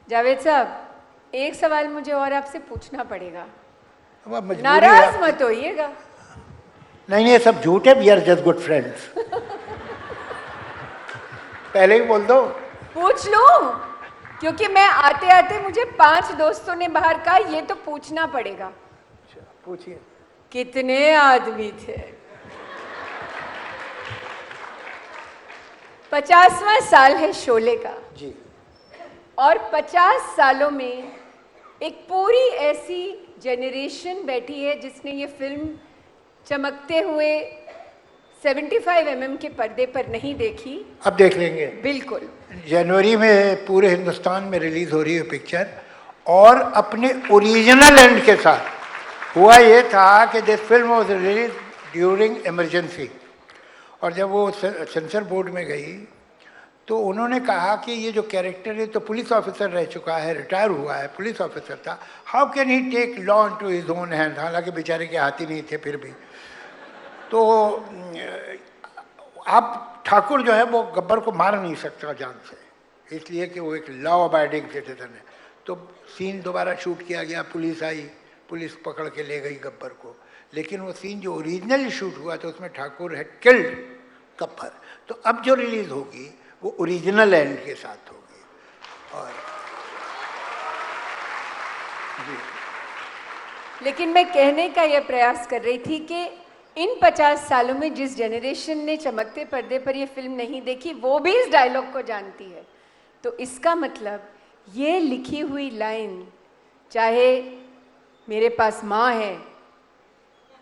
जावेद साहब, एक सवाल मुझे और आपसे पूछना पड़ेगा, अब आप मजबूरी नाराज है। मत होइएगा। नहीं नहीं, ये सब झूठ है, we are just good friends. पहले ही बोल दो। पूछ लूं, क्योंकि मैं आते आते मुझे 5 दोस्तों ने बाहर कहा ये तो पूछना पड़ेगा। पूछिए। कितने आदमी थे? 50वां साल है शोले का जी। और 50 सालों में एक पूरी ऐसी जनरेशन बैठी है जिसने ये फिल्म चमकते हुए 75 mm के पर्दे पर नहीं देखी। अब देख लेंगे। बिल्कुल। जनवरी में पूरे हिंदुस्तान में रिलीज हो रही है पिक्चर, और अपने ओरिजिनल एंड के साथ। हुआ ये था कि this film was release during emergency, और जब वो सेंसर बोर्ड में गई तो उन्होंने कहा कि ये जो कैरेक्टर है तो पुलिस ऑफिसर रह चुका है, रिटायर हुआ है, पुलिस ऑफिसर था, how can he take law into his own hand. हालांकि बेचारे के हाथ ही नहीं थे फिर भी। तो आप ठाकुर जो है वो गब्बर को मार नहीं सकता जान से, इसलिए कि वो एक लॉ अबाइडिंग सिटीजन है। तो सीन दोबारा शूट किया गया, पुलिस आई, पुलिस पकड़ के ले गई गब्बर को, लेकिन वो सीन जो ओरिजिनली शूट हुआ था उसमें ठाकुर है किल्ड गब्बर। तो अब जो रिलीज होगी वो ओरिजिनल एंड के साथ होगी। और लेकिन मैं कहने का यह प्रयास कर रही थी कि इन 50 सालों में जिस जनरेशन ने चमकते पर्दे पर यह फिल्म नहीं देखी वो भी इस डायलॉग को जानती है। तो इसका मतलब ये लिखी हुई लाइन, चाहे मेरे पास माँ है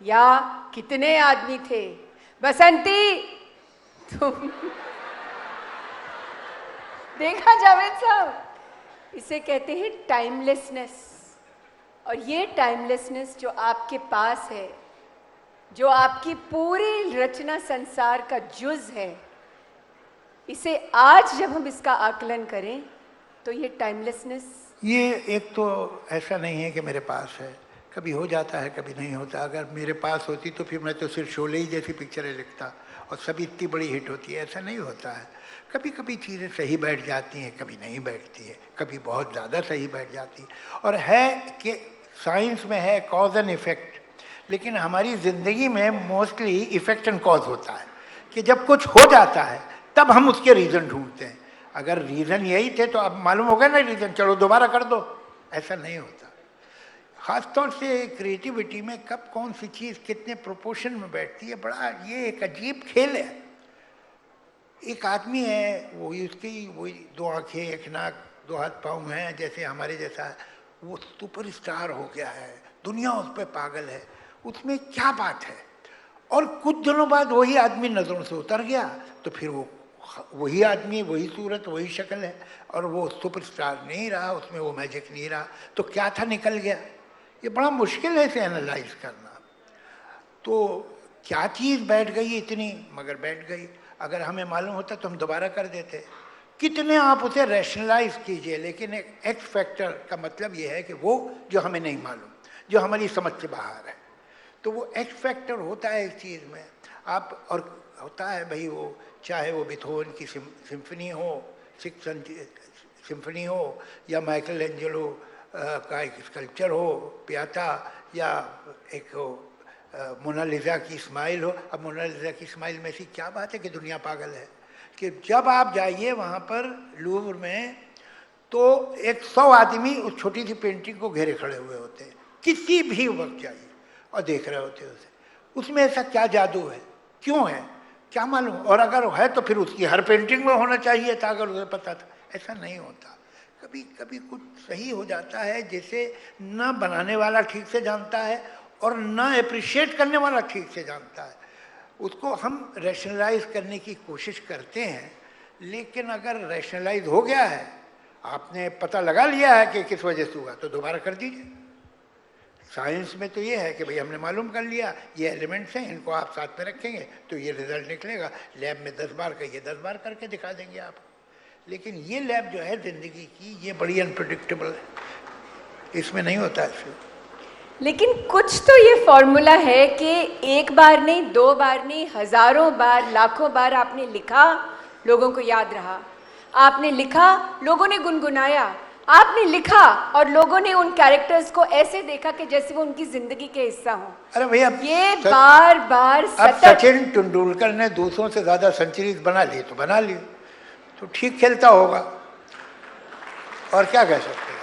या कितने आदमी थे, बसंती तुम देखा जावेद साहब, इसे कहते हैं टाइमलेसनेस। और ये टाइमलेसनेस जो आपके पास है, जो आपकी पूरी रचना संसार का जुज है, इसे आज जब हम इसका आकलन करें तो ये टाइमलेसनेस, ये एक तो ऐसा नहीं है कि मेरे पास है, कभी हो जाता है कभी नहीं होता। अगर मेरे पास होती तो फिर मैं तो सिर्फ शोले ही जैसी पिक्चरें लिखता और सभी इतनी बड़ी हिट होती है, ऐसा नहीं होता है। कभी कभी चीज़ें सही बैठ जाती हैं, कभी नहीं बैठती है, कभी बहुत ज़्यादा सही बैठ जाती है। और है कि साइंस में है कॉज एंड इफ़ेक्ट, लेकिन हमारी ज़िंदगी में मोस्टली इफ़ेक्ट एंड कॉज होता है कि जब कुछ हो जाता है तब हम उसके रीज़न ढूंढते हैं। अगर रीज़न यही थे तो अब मालूम हो गया ना रीज़न, चलो दोबारा कर दो, ऐसा नहीं होता। ख़ासतौर से क्रिएटिविटी में कब कौन सी चीज़ कितने प्रोपोर्शन में बैठती है, बड़ा ये एक अजीब खेल है। एक आदमी है, वो उसकी वही 2 आँखें, 1 नाक, 2 हाथ पाँव हैं जैसे हमारे जैसा, वो सुपरस्टार हो गया है, दुनिया उस पर पागल है, उसमें क्या बात है। और कुछ दिनों बाद वही आदमी नज़रों से उतर गया तो फिर वो वही आदमी, वही सूरत, वही शक्ल है, और वो सुपरस्टार नहीं रहा, उसमें वो मैजिक नहीं रहा। तो क्या था, निकल गया। ये बड़ा मुश्किल है इसे एनालाइज करना। तो क्या चीज़ बैठ गई इतनी, मगर बैठ गई। अगर हमें मालूम होता तो हम दोबारा कर देते। कितने आप उसे रैशनलाइज कीजिए, लेकिन एक एक्स फैक्टर का मतलब ये है कि वो जो हमें नहीं मालूम, जो हमारी समझ से बाहर है, तो वो एक्स फैक्टर होता है इस चीज़ में। आप और होता है भाई, वो चाहे वो बीथोवन की सिम्फनी हो, 6th सिम्फनी हो, या माइकल एंजेलो का एक स्कल्पचर हो पियाता, या एक हो मोनालिसा की स्माइल हो। अब मोनालिसा की स्माइल में ऐसी क्या बात है कि दुनिया पागल है कि जब आप जाइए वहाँ पर लूव्र में तो 100 आदमी उस छोटी सी पेंटिंग को घेरे खड़े हुए होते हैं, किसी भी वक्त जाइए और देख रहे होते हैं उसे। उसमें ऐसा क्या जादू है, क्यों है, क्या मालूम। और अगर है तो फिर उसकी हर पेंटिंग में होना चाहिए था, अगर उसे पता था। ऐसा नहीं होता। कभी कभी कुछ सही हो जाता है जिसे ना बनाने वाला ठीक से जानता है और ना अप्रिशिएट करने वाला ठीक से जानता है। उसको हम रैशनलाइज करने की कोशिश करते हैं, लेकिन अगर रैशनलाइज हो गया है आपने पता लगा लिया है कि किस वजह से हुआ तो दोबारा कर दीजिए। साइंस में तो ये है कि भाई हमने मालूम कर लिया ये एलिमेंट्स हैं, इनको आप साथ में रखेंगे तो ये रिजल्ट निकलेगा। लैब में 10 बार का ये 10 बार करके दिखा देंगे आप। लेकिन ये लैब जो है ज़िंदगी की, ये बड़ी अनप्रेडिक्टेबल है, इसमें नहीं होता है। लेकिन कुछ तो ये फॉर्मूला है कि एक बार नहीं, 2 बार नहीं, हजारों बार, लाखों बार आपने लिखा, लोगों को याद रहा। आपने लिखा, लोगों ने गुनगुनाया। आपने लिखा और लोगों ने उन कैरेक्टर्स को ऐसे देखा कि जैसे वो उनकी जिंदगी के हिस्सा हो। अरे भैया, ये बार बार अब सचिन तेंदुलकर ने 200 से ज्यादा सेंचुरीज बना ली तो बना ली, तो ठीक खेलता होगा, और क्या कह सकते हैं।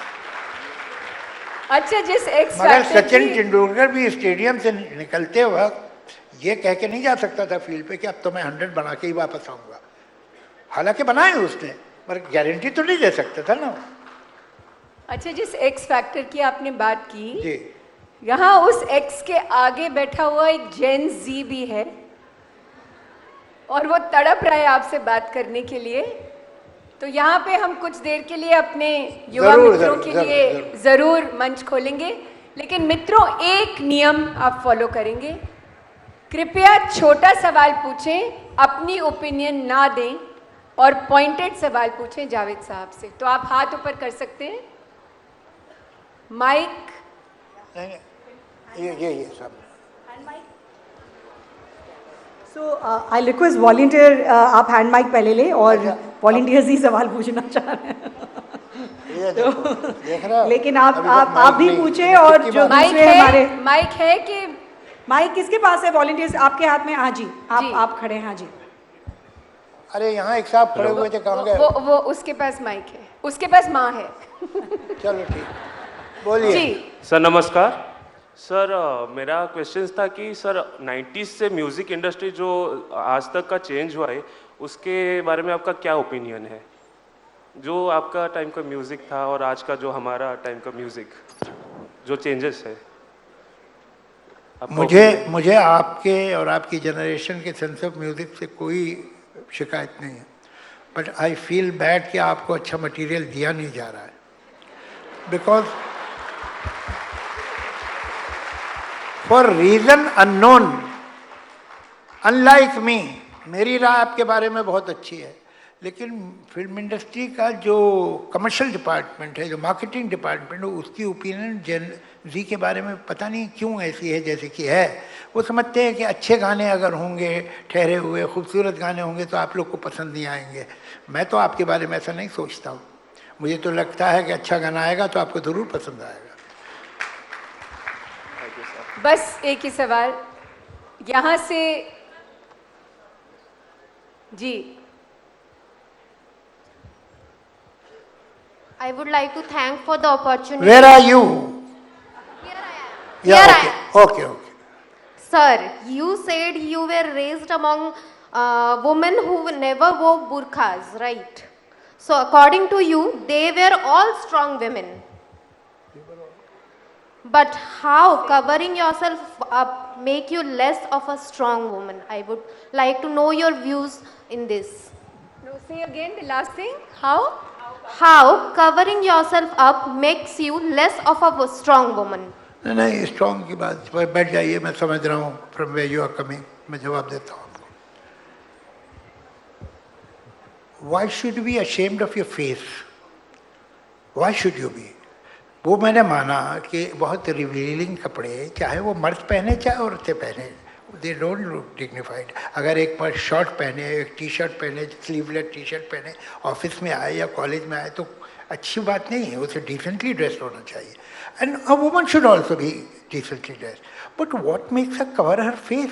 अच्छा, जिस एक्स मगर सचिन तेंदुलकर भी स्टेडियम से निकलते वक्त ये कह के नहीं जा सकता था फील्ड पे कि अब तो मैं 100 बना के ही वापस आऊंगा। हालांकि बनाए उसने, पर गारंटी तो नहीं दे सकता था ना। अच्छा, जिस एक्स फैक्टर की आपने बात की जी, यहाँ उस एक्स के आगे बैठा हुआ एक जेन जी भी है और वो तड़प रहा है आपसे बात करने के लिए। तो यहाँ पे हम कुछ देर के लिए अपने युवा मित्रों के लिए जरूर मंच खोलेंगे, लेकिन मित्रों एक नियम आप फॉलो करेंगे। कृपया छोटा सवाल पूछें, अपनी ओपिनियन ना दें, और पॉइंटेड सवाल पूछें जावेद साहब से। तो आप हाथ ऊपर कर सकते हैं। माइक, ये सब। सो आई रिक्वेस्ट वॉलंटियर, आप हैंड माइक पहले ले और वॉलंटियर्स ही सवाल पूछना चाह रहे हैं। ये देख रहा है। लेकिन आप भी पूछे, और जो दूसरे हमारे माइक है कि माइक किसके पास है? वॉलंटियर्स आपके हाथ में? हाँ जी, आप खड़े हैं। हाँ जी। अरे यहाँ एक साहब खड़े हुए थे, कहाँ गए? वो उसके पास माइक है, उसके पास माँ है। चलो ठीक, बोलिए जी सर। नमस्कार सर, मेरा क्वेश्चन था कि सर 90s से म्यूज़िक इंडस्ट्री जो आज तक का चेंज हुआ है उसके बारे में आपका क्या ओपिनियन है? जो आपका टाइम का म्यूज़िक था और आज का जो हमारा टाइम का म्यूज़िक जो चेंजेस है। मुझे आपके और आपकी जनरेशन के सेंस ऑफ म्यूज़िक से कोई शिकायत नहीं है, बट आई फील बैड कि आपको अच्छा मटेरियल दिया नहीं जा रहा है, because for reason unknown, unlike me, मेरी राय आपके बारे में बहुत अच्छी है, लेकिन फिल्म इंडस्ट्री का जो कमर्शियल डिपार्टमेंट है, जो मार्केटिंग डिपार्टमेंट है, उसकी ओपिनियन जेन जी के बारे में पता नहीं क्यों ऐसी है जैसे कि है। वो समझते हैं कि अच्छे गाने अगर होंगे, ठहरे हुए खूबसूरत गाने होंगे तो आप लोग को पसंद नहीं आएंगे। मैं तो आपके बारे में ऐसा नहीं सोचता हूँ। मुझे तो लगता है कि अच्छा गाना आएगा तो आपको ज़रूर पसंद आएगा। बस एक ही सवाल यहाँ से। जी, I would like to thank for the opportunity. Where are you? Here I am. Yeah, Here I am. okay. Sir, you said you were raised among women who never wore burqas, right? So according to you, they were all strong women. But how covering yourself up make you less of a strong woman? I would like to know your views in this. no, say again the last thing. How? How covering yourself up makes you less of a strong woman? नहीं, strong की बात पर बैठ जाइए, मैं समझ रहा हूँ from where you are coming, मैं जवाब देता हूँ आपको। Why should be ashamed of your face? Why should you be? वो मैंने माना कि बहुत रिवीलिंग कपड़े, चाहे वो मर्द पहने चाहे औरतें पहने, दे डोंट लुक डिग्निफाइड। अगर एक मर्द शर्ट पहने, एक टी शर्ट पहने, स्लीवलेस टी शर्ट पहने, ऑफिस में आए या कॉलेज में आए तो अच्छी बात नहीं है, उसे डिसेंटली ड्रेस्ड होना चाहिए। And a woman should also be decently dressed, but what makes her cover her face?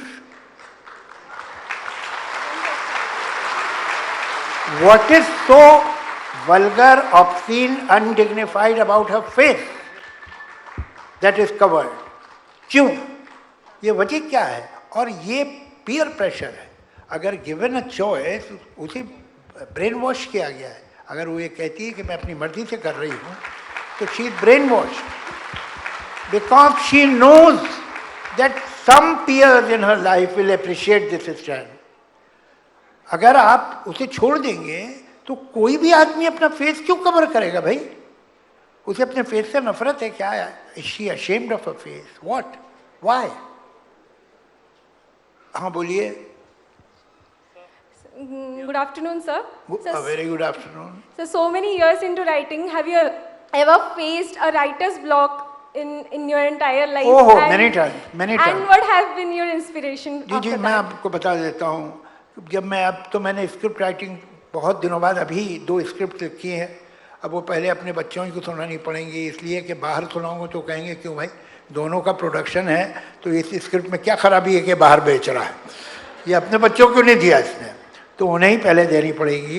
What is so vulgar, obscene, undignified about her face that is covered? क्यों? ये वजह क्या है? और ये पीयर प्रेशर है। अगर गिवन अ चॉइस, उसे ब्रेन वॉश किया गया है। अगर वो ये कहती है कि मैं अपनी मर्जी से कर रही हूँ तो she is brain wash, because she knows that some peers in her life will appreciate this stand. अगर आप उसे छोड़ देंगे तो कोई भी आदमी अपना फेस क्यों कवर करेगा भाई? उसे अपने फेस से नफरत है क्या? Is she ashamed of a face? What? Why? हाँ बोलिए. Good afternoon, sir. A very good afternoon. So many years into writing, have you ever faced a writer's block in your entire life? Oh, many times, many times. And what has been your inspiration ji after मैं that? आपको बता देता हूँ. जब मैं अब तो मैंने स्क्रिप्ट राइटिंग बहुत दिनों बाद अभी 2 स्क्रिप्ट लिखी हैं. अब वो पहले अपने बच्चों को सुनानी पड़ेंगी, इसलिए कि बाहर सुनाऊंगा तो कहेंगे क्यों भाई, दोनों का प्रोडक्शन है तो इस स्क्रिप्ट में क्या खराबी है कि बाहर बेच रहा है, ये अपने बच्चों क्यों नहीं दिया इसने, तो उन्हें ही पहले देनी पड़ेगी.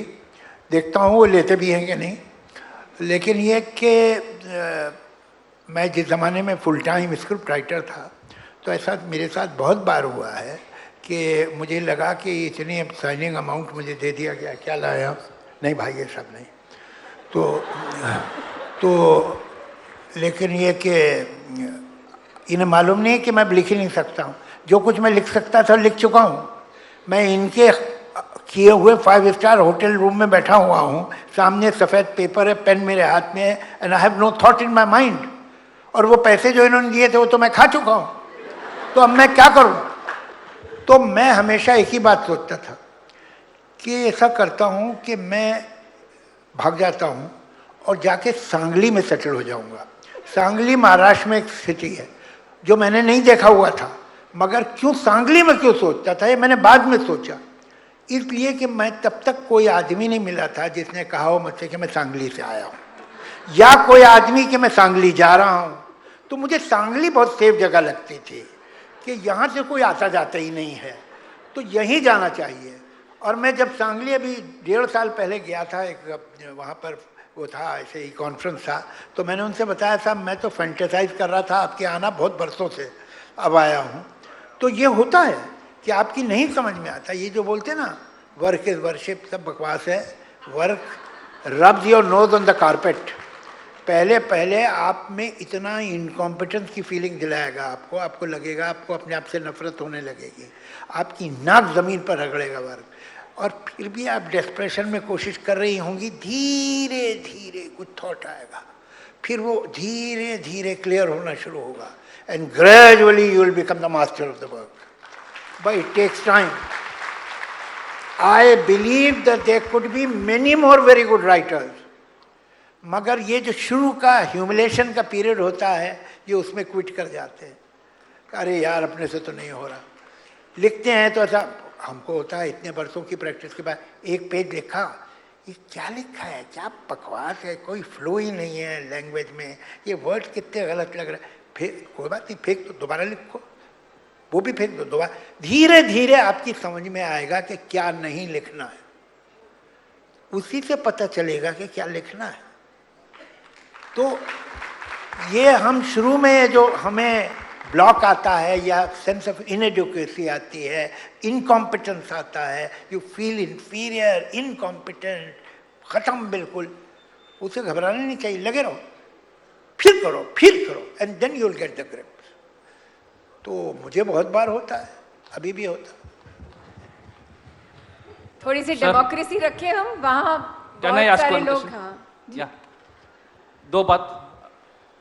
देखता हूँ वो लेते भी हैं कि नहीं. लेकिन ये कि मैं जिस ज़माने में फुल टाइम स्क्रिप्ट राइटर था तो ऐसा मेरे साथ बहुत बार हुआ है कि मुझे लगा कि इतनी साइनिंग अमाउंट मुझे दे दिया गया, क्या लाया, नहीं भाई ये सब नहीं. तो लेकिन ये कि इन्हें मालूम नहीं है कि मैं लिख ही नहीं सकता हूँ. जो कुछ मैं लिख सकता था लिख चुका हूँ. मैं इनके किए हुए 5 स्टार होटल रूम में बैठा हुआ हूँ, सामने सफ़ेद पेपर है, पेन मेरे हाथ में है, and I have no thought in my mind. और वो पैसे जो इन्होंने दिए थे वो तो मैं खा चुका हूँ, तो अब मैं क्या करूँ. तो मैं हमेशा एक ही बात सोचता था कि ऐसा करता हूँ कि मैं भाग जाता हूँ और जाके सांगली में सेटल हो जाऊँगा. सांगली महाराष्ट्र में एक सिटी है जो मैंने नहीं देखा हुआ था, मगर क्यों सांगली में क्यों सोचता था ये मैंने बाद में सोचा. इसलिए कि मैं तब तक कोई आदमी नहीं मिला था जिसने कहा हो मुझसे कि मैं सांगली से आया हूँ, या कोई आदमी कि मैं सांगली जा रहा हूँ. तो मुझे सांगली बहुत सेफ जगह लगती थी कि यहाँ से कोई आता जाता ही नहीं है, तो यहीं जाना चाहिए. और मैं जब सांगली अभी 1.5 साल पहले गया था, एक वहाँ पर वो था ऐसे ही कॉन्फ्रेंस था, तो मैंने उनसे बताया साहब मैं तो फैंटेसाइज कर रहा था आपके आना बहुत बरसों से, अब आया हूँ. तो ये होता है कि आपकी नहीं समझ में आता. ये जो बोलते हैं ना वर्क इज वर्शिप, सब बकवास है. Work rubs your nose on the carpet. पहले आप में इतना इनकॉम्पिटेंस की फीलिंग दिलाएगा आपको, आपको लगेगा, आपको अपने आप से नफरत होने लगेगी, आपकी नाक ज़मीन पर रगड़ेगा वर्क. और फिर भी आप डेस्परेशन में कोशिश कर रही होंगी, धीरे धीरे कुछ थॉट आएगा, फिर वो धीरे धीरे क्लियर होना शुरू होगा, and gradually you will become the master of the work. But it takes time. I believe that there could be many more very good writers, मगर ये जो शुरू का ह्यूमिलेशन का पीरियड होता है ये उसमें क्विट कर जाते हैं. अरे यार अपने से तो नहीं हो रहा. लिखते हैं तो ऐसा हमको होता है, इतने बरसों की प्रैक्टिस के बाद एक पेज लिखा, ये क्या लिखा है, क्या बकवास है, कोई फ्लो ही नहीं है लैंग्वेज में, ये वर्ड कितने गलत लग रहे हैं. फिर कोई बात नहीं, फेंक दो, दोबारा लिखो, वो भी फेंक दो, दोबारा. धीरे धीरे आपकी समझ में आएगा कि क्या नहीं लिखना है, उसी से पता चलेगा कि क्या लिखना है. तो ये हम शुरू में जो हमें ब्लॉक आता है या सेंस ऑफ इनएडुकेसी आती है, इनकॉम्पिटेंस आता है, यू फील इन्फीरियर, इनकॉम्पिटेंट, ख़त्म बिल्कुल, उसे घबराना नहीं चाहिए. लगे रहो, फिर करो, and then you will get the grip. तो मुझे बहुत बार होता है, अभी भी होता है. थोड़ी सी डेमोक्रेसी रखे हम, वहाँ Can I बहुत ask सारे one लोग. question? हाँ या 2 बात.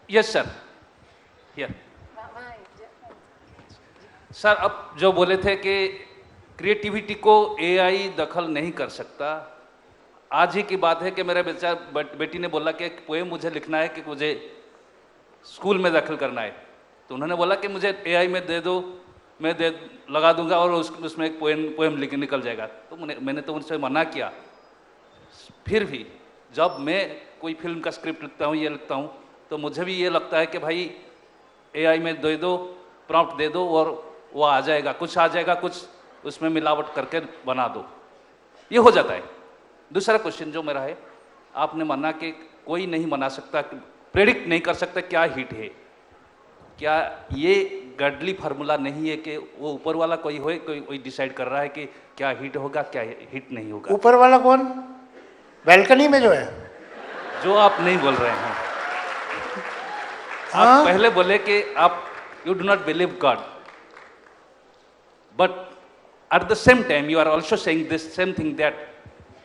Yes sir, here sir. अब जो बोले थे कि क्रिएटिविटी को एआई दखल नहीं कर सकता, आज ही की बात है कि मेरा बेटी ने बोला कि एक पोएम मुझे लिखना है कि मुझे स्कूल में दाखिल करना है, तो उन्होंने बोला कि मुझे एआई में दे दो, मैं लगा दूंगा और उसमें एक पोएम लिख निकल जाएगा. तो मैंने तो उनसे मना किया. फिर भी जब मैं कोई फिल्म का स्क्रिप्ट लिखता हूँ, ये लिखता हूँ, तो मुझे भी ये लगता है कि भाई एआई में दे दो, प्रॉम्प्ट दे दो और वो आ जाएगा, कुछ आ जाएगा, कुछ उसमें मिलावट करके बना दो, ये हो जाता है. दूसरा क्वेश्चन जो मेरा है, आपने माना कि कोई नहीं बना सकता, प्रेडिक्ट नहीं कर सकता क्या हिट है. क्या ये गडली फार्मूला नहीं है कि वो ऊपर वाला कोई डिसाइड कर रहा है कि क्या हिट होगा, क्या हिट नहीं होगा? ऊपर वाला कौन? बैल्कनी में जो है, जो आप नहीं बोल रहे हैं. हाँ? आप पहले बोले कि आप you do not believe God, but at the same time you are also saying this same thing that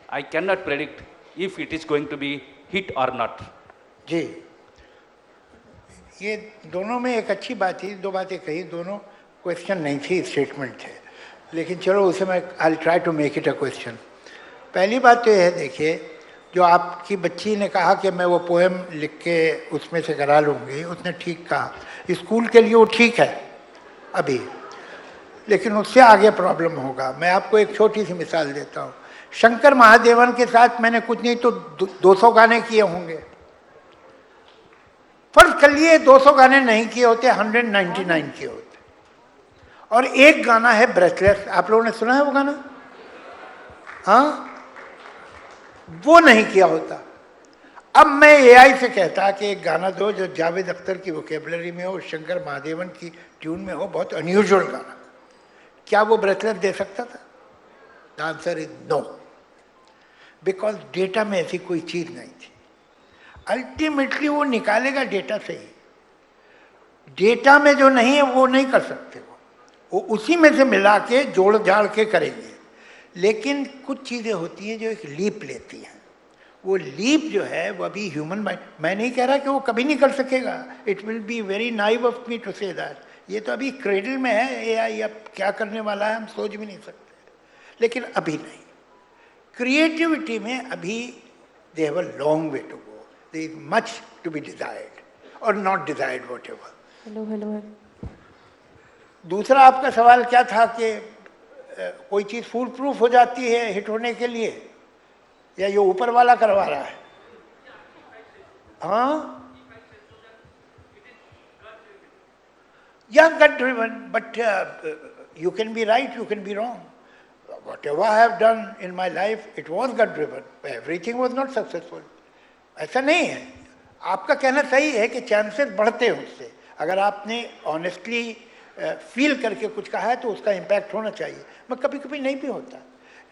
I cannot predict if it is going to be hit or not? जी, ये दोनों में एक अच्छी बात थी, दो बातें कही, दोनों क्वेश्चन नहीं थी, स्टेटमेंट थे, लेकिन चलो उसे मैं I try to make it a question. पहली बात तो यह है, देखिए, जो आपकी बच्ची ने कहा कि मैं वो पोएम लिख के उसमें से करा लूँगी, उसने ठीक कहा, स्कूल के लिए वो ठीक है अभी, लेकिन उससे आगे प्रॉब्लम होगा। मैं आपको एक छोटी सी मिसाल देता हूँ। शंकर महादेवन के साथ मैंने कुछ नहीं तो 200 गाने किए होंगे। फर्ज कर लिए 200 गाने नहीं किए होते, 199 किए होते। और एक गाना है ब्रेथलेस, आप लोगों ने सुना है वो गाना? हाँ, वो नहीं किया होता। अब मैं एआई से कहता कि एक गाना दो जो जावेद अख्तर की वोकेबलरी में हो, शंकर महादेवन की ट्यून में हो, बहुत अनयूजुअल गाना, क्या वो ब्रेथलेस दे सकता था? The answer is no, because data में ऐसी कोई चीज नहीं थी। अल्टीमेटली वो निकालेगा डेटा से ही, डेटा में जो नहीं है वो नहीं कर सकते, वो उसी में से मिला के जोड़ जाड़ के करेंगे। लेकिन कुछ चीज़ें होती हैं जो एक लीप लेती हैं, वो लीप जो है वो अभी ह्यूमन माइंड, मैं नहीं कह रहा कि वो कभी नहीं कर सकेगा, it will be very naive of me to say that, ये तो अभी क्रेडल में है एआई, अब क्या करने वाला है हम सोच भी नहीं सकते, लेकिन अभी नहीं। क्रिएटिविटी में अभी they have a long way to go, there is much to be desired और not desired whatever. Hello hello. दूसरा आपका सवाल क्या था कि कोई चीज़ फूल प्रूफ हो जाती है हिट होने के लिए, या ये ऊपर वाला करवा रहा है? हाँ, या gut driven, but you can be right, you can be wrong. Whatever I have done in my life, it was gut driven. Everything was not successful. ऐसा नहीं है। आपका कहना सही है कि चांसेस बढ़ते हैं उससे, अगर आपने ऑनेस्टली फील करके कुछ कहा है तो उसका इम्पैक्ट होना चाहिए, मगर कभी कभी नहीं भी होता।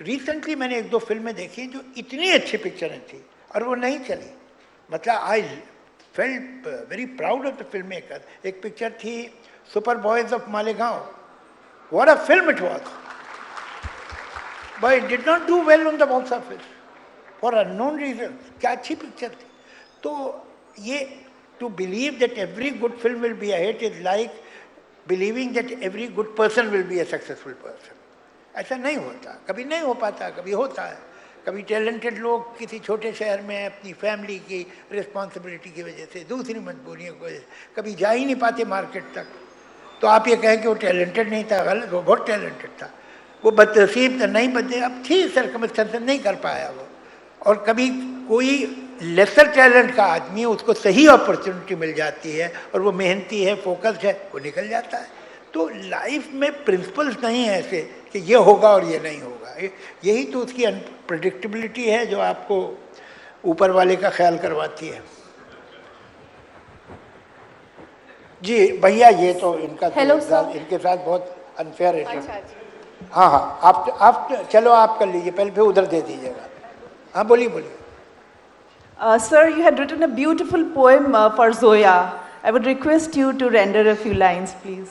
रिसेंटली मैंने एक दो फिल्में देखी जो इतनी अच्छी पिक्चरें थी और वो नहीं चली, मतलब I felt very proud of the film maker. एक पिक्चर थी super boys of Malegaon, what a film it was, but it did not do well on the box office for unknown reason. क्या अच्छी पिक्चर थी। तो ये to believe that every good film will be a hit is like believing that every good person will be a successful person. ऐसा नहीं होता, कभी नहीं हो पाता, कभी होता है। कभी टैलेंटेड लोग किसी छोटे शहर में अपनी फैमिली की रिस्पॉन्सिबिलिटी की वजह से, दूसरी मजबूरियों की वजह से कभी जा ही नहीं पाते मार्केट तक, तो आप ये कहें कि वो टैलेंटेड नहीं था, गलत। वो बहुत टैलेंटेड था, वो बदनसीब नहीं बदले, अब थी सर्कमस्टेंसेस नहीं कर पाया वो। और कभी कोई लेसर टैलेंट का आदमी, उसको सही अपॉर्चुनिटी मिल जाती है और वो मेहनती है, फोकस्ड है, वो निकल जाता है। तो लाइफ में प्रिंसिपल्स नहीं है ऐसे कि ये होगा और ये नहीं होगा, यही तो उसकी अनप्रेडिक्टेबिलिटी है जो आपको ऊपर वाले का ख्याल करवाती है। जी भैया, ये तो इनका इनके साथ बहुत अनफेयर है। अच्छा। हाँ हाँ, आप चलो आप कर लीजिए, पहले फिर उधर दे दीजिएगा। हाँ बोलिए बोलिए। Sir, you had written a beautiful poem for Zoya. I would request you to render a few lines, please.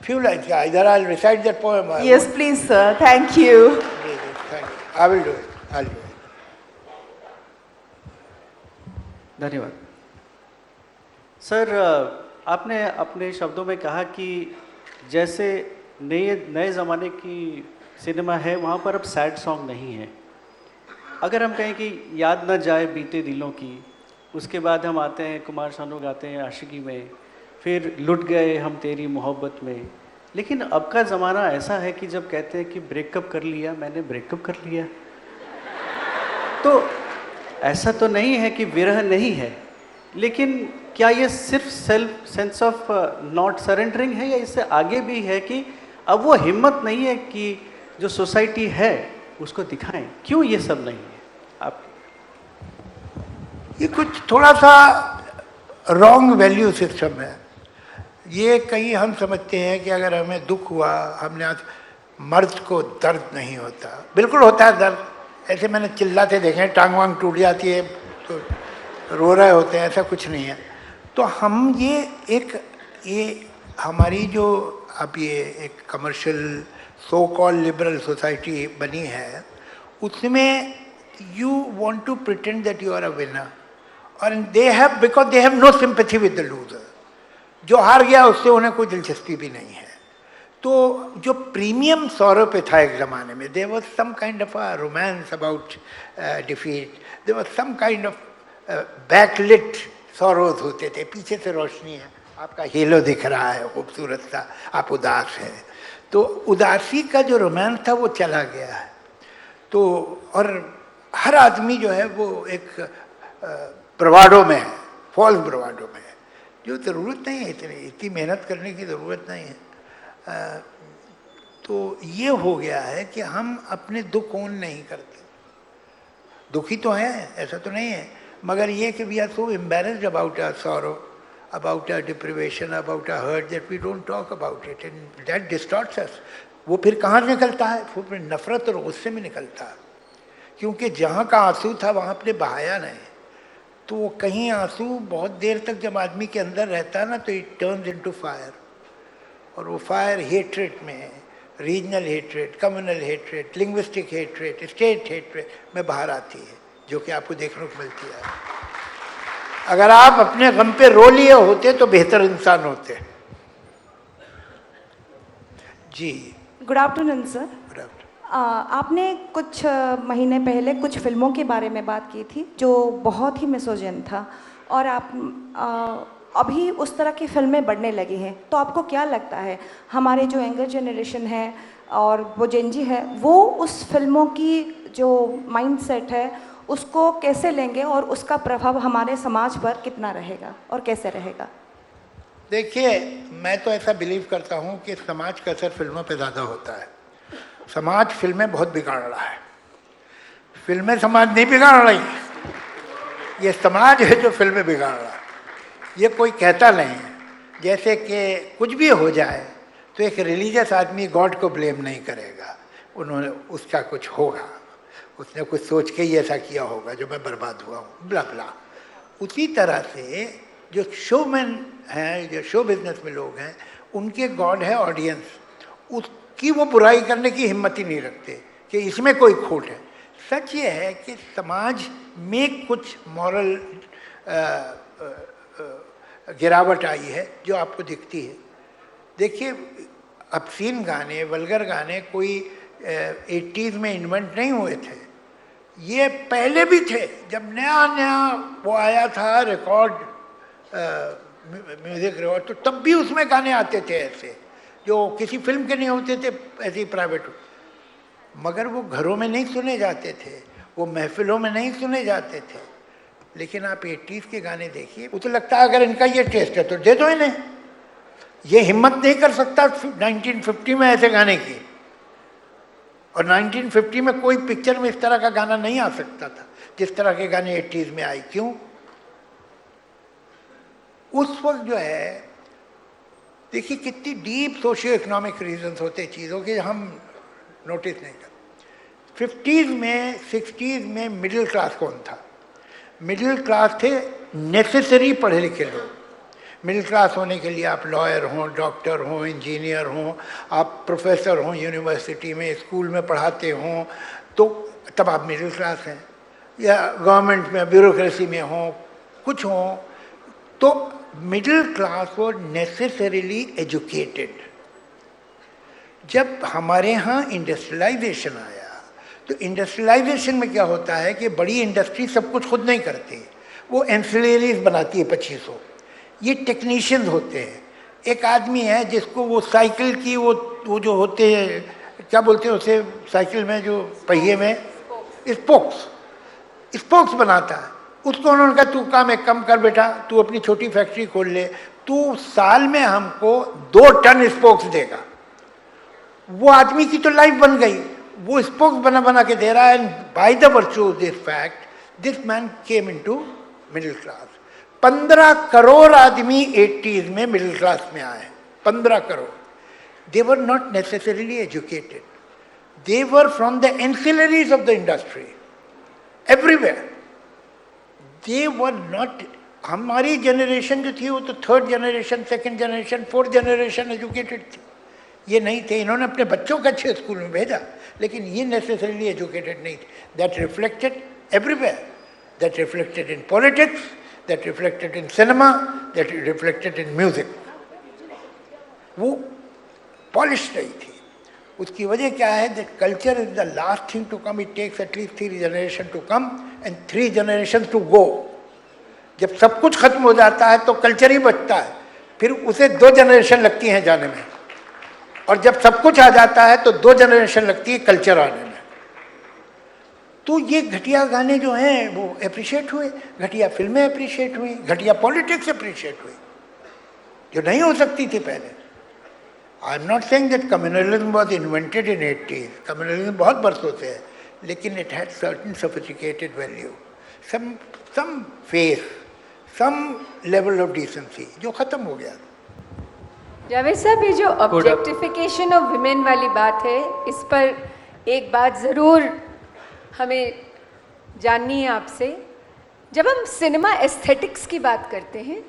Few lines, yeah. Either I'll recite that poem. Yes, please, sir. Thank you. Thank you. I will do it. I'll do it. धन्यवाद। Sir, आपने अपने शब्दों में कहा कि जैसे नए ज़माने की सिनेमा है, वहाँ पर अब सैड सॉन्ग नहीं है। अगर हम कहें कि याद न जाए बीते दिलों की, उसके बाद हम आते हैं, कुमार शानू गाते हैं आशिकी में, फिर लुट गए हम तेरी मोहब्बत में। लेकिन अब का ज़माना ऐसा है कि जब कहते हैं कि ब्रेकअप कर लिया, मैंने ब्रेकअप कर लिया, तो ऐसा तो नहीं है कि विरह नहीं है, लेकिन क्या ये सिर्फ सेंस ऑफ नॉट सरेंडरिंग है, या इससे आगे भी है कि अब वो हिम्मत नहीं है कि जो सोसाइटी है उसको दिखाएं? क्यों ये सब नहीं है? आप ये कुछ थोड़ा सा रॉन्ग वैल्यू सिस्टम है। ये कहीं हम समझते हैं कि अगर हमें दुख हुआ, हमने आज, मर्द को दर्द नहीं होता। बिल्कुल होता है दर्द, ऐसे मैंने चिल्लाते देखे, टांग वांग टूट जाती है तो रो रहे होते हैं, ऐसा कुछ नहीं है। तो हम ये हमारी जो अब ये एक कमर्शियल सो कॉल लिबरल सोसाइटी बनी है, उसमें you want to pretend that you are a winner, and because they have no sympathy with the loser. जो हार गया उससे उन्हें कोई दिलचस्पी भी नहीं है. तो जो प्रीमियम सॉरो पे था एक ज़माने में, there was some kind of a romance about defeat, there was some kind of backlit sorrows होते थे, पीछे से रोशनी है, आपका हेलो दिख रहा है खूबसूरत सा, आप उदास हैं. तो उदासी का जो रोमांस था वो चला गया है. तो और हर आदमी जो है वो एक ब्रवाडो में है, फॉल्स ब्रवाडो में है, जो ज़रूरत नहीं है, इतनी मेहनत करने की ज़रूरत नहीं है. तो ये हो गया है कि हम अपने दुख ओन नहीं करते. दुखी तो हैं, ऐसा तो नहीं है, मगर ये कि we are so embarrassed about our sorrow, about our deprivation, about our hurt, that we don't talk about it, and that distorts us. वो फिर कहाँ निकलता है? वो फिर नफरत और गुस्से में निकलता है, क्योंकि जहाँ का आंसू था वहाँ अपने बहाया नहीं. तो वो कहीं आंसू बहुत देर तक जब आदमी के अंदर रहता है ना, तो इट टर्न्स इनटू फायर, और वो फायर हेट्रेड में है, regional hatred, communal hatred, linguistic hatred, state hatred में बाहर आती है, जो कि आपको देखने को मिलती है. अगर आप अपने गम पे रो लिए होते तो बेहतर इंसान होते. जी. Good afternoon sir. Good afternoon. आपने कुछ महीने पहले कुछ फिल्मों के बारे में बात की थी जो बहुत ही मिसोजिन था, और आप अभी उस तरह की फिल्में बढ़ने लगी हैं. तो आपको क्या लगता है हमारे जो यंगर जनरेशन है और वो जेनजी है, वो उस फिल्मों की जो माइंडसेट है उसको कैसे लेंगे, और उसका प्रभाव हमारे समाज पर कितना रहेगा और कैसे रहेगा? देखिए, मैं तो ऐसा बिलीव करता हूँ कि समाज का असर फिल्मों पे ज़्यादा होता है. समाज फिल्में बहुत बिगाड़ रहा है, फिल्में समाज नहीं बिगाड़ रही, ये समाज है जो फिल्में बिगाड़ रहा है. ये कोई कहता नहीं है. जैसे कि कुछ भी हो जाए तो एक रिलीजियस आदमी गॉड को ब्लेम नहीं करेगा, उन्होंने उसका कुछ होगा, उसने कुछ सोच के ही ऐसा किया होगा जो मैं बर्बाद हुआ हूँ, ब्ला ब्ला. उसी तरह से जो शोमैन हैं, जो शो बिजनेस में लोग हैं, उनके गॉड है ऑडियंस. उसकी वो बुराई करने की हिम्मत ही नहीं रखते कि इसमें कोई खोट है. सच ये है कि समाज में कुछ मॉरल गिरावट आई है जो आपको दिखती है. देखिए, obscene गाने, वल्गर गाने कोई 80s में इन्वेंट नहीं हुए थे, ये पहले भी थे. जब नया नया वो आया था रिकॉर्ड, म्यूजिक रिकॉर्ड, तो तब भी उसमें गाने आते थे ऐसे जो किसी फिल्म के नहीं होते थे, ऐसे ही प्राइवेट. मगर वो घरों में नहीं सुने जाते थे, वो महफिलों में नहीं सुने जाते थे. लेकिन आप 80s के गाने देखिए, वो तो लगता है अगर इनका ये टेस्ट है तो दे दो इन्हें. ये हिम्मत नहीं कर सकता 1950 में ऐसे गाने की, और 1950 में कोई पिक्चर में इस तरह का गाना नहीं आ सकता था जिस तरह के गाने 80s में आए. क्यों? उस वक्त जो है, देखिए कितनी डीप सोशियो इकोनॉमिक रीजंस होते चीज़ों के, हम नोटिस नहीं करते. 50s में 60s में मिडिल क्लास कौन था? मिडिल क्लास थे नेसेसरी पढ़े लिखे लोग. मिडिल क्लास होने के लिए आप लॉयर हों, डॉक्टर हों, इंजीनियर हों, आप प्रोफेसर हों, यूनिवर्सिटी में स्कूल में पढ़ाते हों, तो तब आप मिडिल क्लास हैं. या गवर्नमेंट में ब्यूरोक्रेसी में हों, कुछ हों, तो मिडिल क्लास वो नेसेसरीली एजुकेटेड. जब हमारे यहाँ इंडस्ट्रियलाइजेशन आया, तो इंडस्ट्रियलाइजेशन में क्या होता है कि बड़ी इंडस्ट्री सब कुछ खुद नहीं करती, वो एंसिलरीज बनाती है 2500. ये टेक्नीशियंस होते हैं. एक आदमी है जिसको वो साइकिल की वो जो होते हैं, क्या बोलते हैं उसे, साइकिल में जो पहिए में स्पोक्स बनाता है. उसको उन्होंने कहा तू काम एक कम कर बेटा, तू अपनी छोटी फैक्ट्री खोल ले, तू साल में हमको 2 टन स्पोक्स देगा. वो आदमी की तो लाइफ बन गई, वो स्पोक्स बना बना के दे रहा है. And by the virtue of this fact this man came into middle class. 15 crore आदमी 80s में मिडिल क्लास में आए. 15 crore. They were not necessarily educated, they were from the ancillaries of the industry everywhere. They were not. हमारी generation जो थी वो तो 3rd generation, 2nd generation, 4th generation educated थी. ये नहीं थे. इन्होंने अपने बच्चों को अच्छे स्कूल में भेजा, लेकिन ये नेसेसरीली एजुकेटेड नहीं थे. That reflected everywhere. That reflected in politics, that reflected in cinema, that reflected in music. वो पॉलिश नहीं थी. उसकी वजह क्या है? That culture is the last thing to come. It takes at least 3 generation to come and 3 generation to go. जब सब कुछ खत्म हो जाता है तो कल्चर ही बचता है, फिर उसे 2 जनरेशन लगती हैं जाने में, और जब सब कुछ आ जाता है तो 2 जनरेशन लगती है कल्चर आने में. तो ये घटिया गाने जो हैं वो अप्रिशिएट हुए, घटिया फिल्में अप्रिशिएट हुई, घटिया पॉलिटिक्स अप्रिशिएट हुई, जो नहीं हो सकती थी पहले. I am not saying that communalism was invented in 80s. Communalism बहुत बरसों से है, लेकिन it had certain sophisticated value, some face, some level of decency, जो खत्म हो गया. जावेद साहब, ये जो ऑब्जेक्टिफिकेशन ऑफ विमेन वाली बात है, इस पर एक बात ज़रूर हमें जाननी है आपसे. जब हम सिनेमा एस्थेटिक्स की बात करते हैं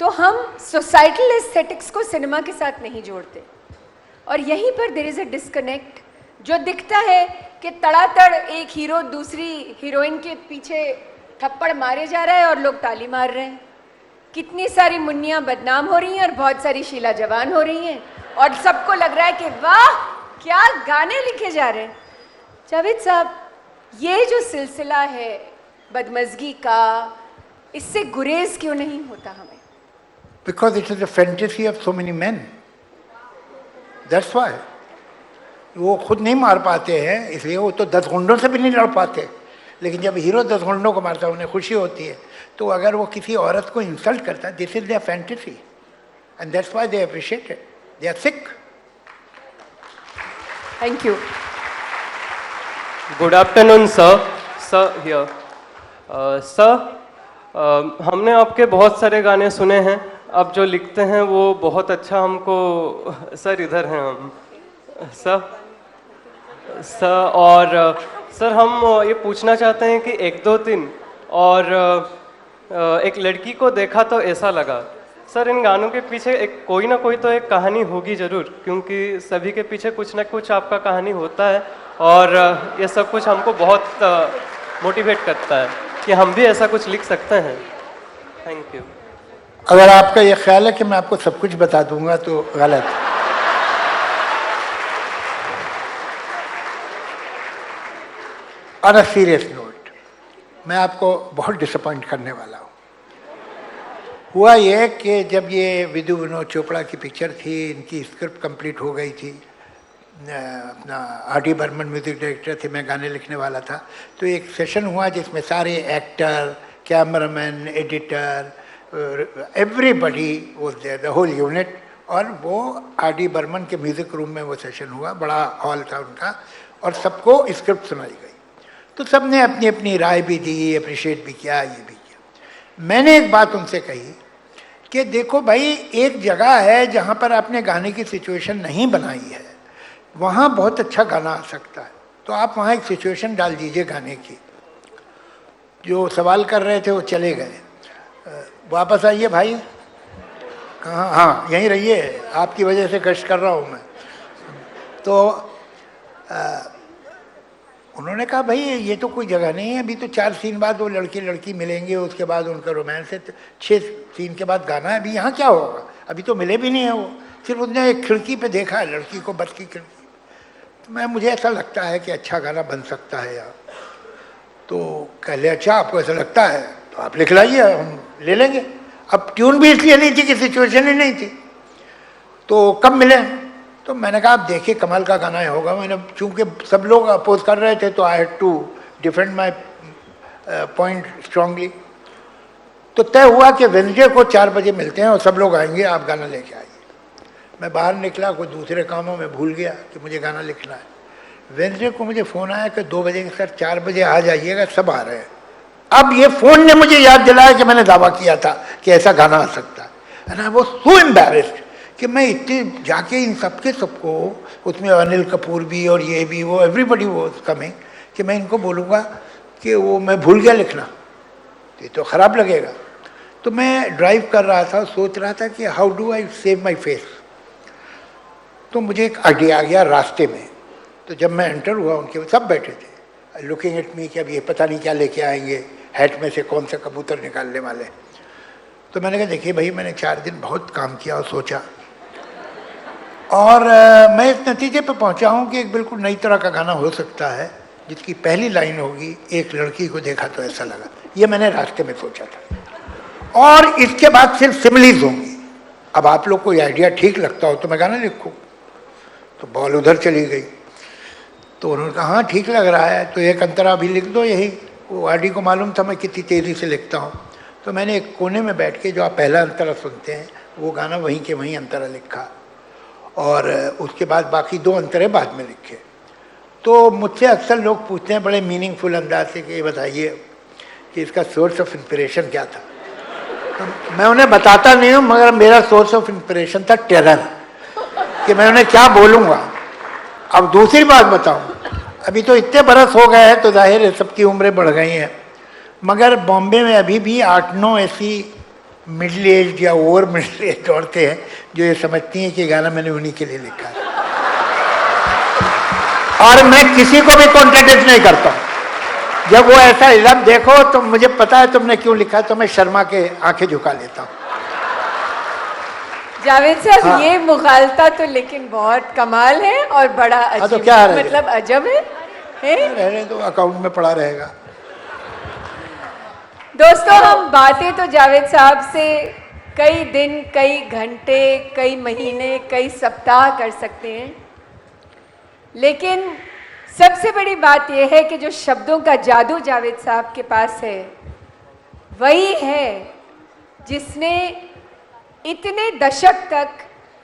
तो हम सोसाइटल एस्थेटिक्स को सिनेमा के साथ नहीं जोड़ते, और यहीं पर देयर इज़ अ डिस्कनेक्ट. जो दिखता है कि तड़ातड़ एक हीरो दूसरी हीरोइन के पीछे थप्पड़ मारे जा रहा है और लोग ताली मार रहे हैं. कितनी सारी मुन्नियाँ बदनाम हो रही हैं और बहुत सारी शीला जवान हो रही हैं, और सबको लग रहा है कि वाह क्या गाने लिखे जा रहे हैं. जावेद साहब, ये जो सिलसिला है बदमज़गी का, इससे गुरेज क्यों नहीं होता हमें? Because it is a fantasy of so many men. That's why. वो खुद नहीं मार पाते हैं, इसलिए वो तो 10 गुंडों से भी नहीं लड़ पाते. लेकिन जब हीरो 10 गुंडों को मारता है उन्हें खुशी होती है. तो अगर वो किसी औरत को इंसल्ट करता है, this is their fantasy, and that's why they appreciate it. They are sick. Thank you. Good afternoon sir. Sir here. Sir, हमने आपके बहुत सारे गाने सुने हैं. आप जो लिखते हैं वो बहुत अच्छा हमको. सर इधर हैं हम. सर और सर हम ये पूछना चाहते हैं कि 1 2 3 और एक लड़की को देखा तो ऐसा लगा. सर, इन गानों के पीछे एक कोई ना कोई तो एक कहानी होगी ज़रूर, क्योंकि सभी के पीछे कुछ ना कुछ आपका कहानी होता है, और ये सब कुछ हमको बहुत मोटिवेट करता है कि हम भी ऐसा कुछ लिख सकते हैं. Thank you. अगर आपका ये ख्याल है कि मैं आपको सब कुछ बता दूंगा तो गलत. ऑन अ सीरियस नोट, मैं आपको बहुत डिसअपॉइंट करने वाला हूँ. हुआ ये कि जब ये विदु विनोद चोपड़ा की पिक्चर थी, इनकी स्क्रिप्ट कंप्लीट हो गई थी, अपना R.D. बर्मन म्यूज़िक डायरेक्टर थे, मैं गाने लिखने वाला था. तो एक सेशन हुआ जिसमें सारे actor, cameraman, editor, everybody was there, the whole unit. और वो R.D. बर्मन के म्यूज़िक रूम में वो सेशन हुआ, बड़ा हॉल था उनका, और सबको स्क्रिप्ट सुनाई गई. तो सब ने अपनी अपनी राय भी दी, अप्रिशिएट भी किया, ये भी किया. मैंने एक बात उनसे कही कि देखो भाई, एक जगह है जहाँ पर आपने गाने की सिचुएशन नहीं बनाई है, वहाँ बहुत अच्छा गाना आ सकता है. तो आप वहाँ एक सिचुएशन डाल दीजिए गाने की. जो सवाल कर रहे थे वो चले गए. वापस आइए भाई. कहाँ? हाँ, यहीं रहिए, आपकी वजह से गश्त कर रहा हूँ मैं. तो उन्होंने कहा भाई ये तो कोई जगह नहीं है, अभी तो 4 सीन बाद वो लड़की लड़ेंगे, उसके बाद उनका रोमांस है, 6 सीन के बाद गाना है, अभी यहाँ क्या होगा, अभी तो मिले भी नहीं है वो. फिर उसने एक खिड़की पे देखा है लड़की को, बस की खिड़की. तो मुझे ऐसा लगता है कि अच्छा गाना बन सकता है यार. तो कह ले अच्छा आपको ऐसा लगता है तो आप लिख लाइए, हम ले लेंगे. अब ट्यून भी इसलिए नहीं थी कि सिचुएशन ही नहीं थी. तो कब मिले? तो मैंने कहा आप देखिए कमाल का गाना होगा. मैंने चूँकि सब लोग अपोज कर रहे थे तो I had to defend my point strongly. तो तय हुआ कि वेडनेसडे को 4 बजे मिलते हैं और सब लोग आएंगे, आप गाना लेके आइए. मैं बाहर निकला, कोई दूसरे कामों में भूल गया कि मुझे गाना लिखना है. वेडनेसडे को मुझे फ़ोन आया कि 2 बजे सर 4 बजे आ जाइएगा, सब आ रहे हैं. अब ये फ़ोन ने मुझे याद दिलाया कि मैंने दावा किया था कि ऐसा गाना आ सकता है. And I was so embarrassed कि मैं इतने जाके इन सबको, उसमें अनिल कपूर भी और ये भी, वो एवरीबडी वाज कमिंग, कि मैं इनको बोलूँगा कि वो मैं भूल गया लिखना, ये तो ख़राब लगेगा. तो मैं ड्राइव कर रहा था, सोच रहा था कि how do I save my face. तो मुझे एक आइडिया आ गया रास्ते में. तो जब मैं एंटर हुआ, उनके सब बैठे थे, लुकिंग एट मी कि अब ये पता नहीं क्या लेके आएंगे, हैट में से कौन सा कबूतर निकालने वाले। तो मैंने कहा देखिए भाई, मैंने 4 दिन बहुत काम किया और सोचा, और मैं इस नतीजे पर पहुंचा हूं कि एक बिल्कुल नई तरह का गाना हो सकता है जिसकी पहली लाइन होगी, एक लड़की को देखा तो ऐसा लगा। ये मैंने रास्ते में सोचा था, और इसके बाद सिर्फ सिमिलीज होंगी। अब आप लोग को ये आइडिया ठीक लगता हो तो मैं गाना लिखूं, तो बॉल उधर चली गई। तो उन्होंने कहा हाँ ठीक लग रहा है, तो एक अंतरा भी लिख दो यही। वो आरडी को मालूम था मैं कितनी तेज़ी से लिखता हूँ, तो मैंने एक कोने में बैठ के जो आप पहला अंतरा सुनते हैं वो गाना वहीं के वहीं अंतरा लिखा, और उसके बाद बाकी 2 अंतरे बाद में लिखे। तो मुझसे अक्सर लोग पूछते हैं बड़े मीनिंगफुल अंदाज से कि ये बताइए कि इसका सोर्स ऑफ इंस्पिरेशन क्या था। तो मैं उन्हें बताता नहीं हूँ, मगर मेरा सोर्स ऑफ इंस्पिरेशन था टेरर, कि मैं उन्हें क्या बोलूँगा। अब दूसरी बात बताऊँ, अभी तो इतने बरस हो गए हैं तो जाहिर है सबकी उम्रें बढ़ गई हैं, मगर बॉम्बे में अभी भी 8-9 ऐसी मिडिल एज या ओवर मिडिल एज औरतें हैं जो ये समझती हैं कि गाना मैंने उन्हीं के लिए लिखा है, और मैं किसी को भी कॉन्ट्रडिक्ट नहीं करता हूँ। जब वो ऐसा इल्जाम देखो तो मुझे पता है तुमने क्यों लिखा, तो मैं शर्मा के आंखें झुका लेता हूँ। जावेद साहब, हाँ। ये मुखालता तो लेकिन बहुत कमाल है और बड़ा तो अजीब, क्या है? मतलब अजब है? रहने तो अकाउंट में पड़ा रहेगा। दोस्तों, हम बातें तो जावेद साहब से कई दिन, कई घंटे, कई महीने, कई सप्ताह कर सकते हैं, लेकिन सबसे बड़ी बात यह है कि जो शब्दों का जादू जावेद साहब के पास है वही है जिसने इतने दशक तक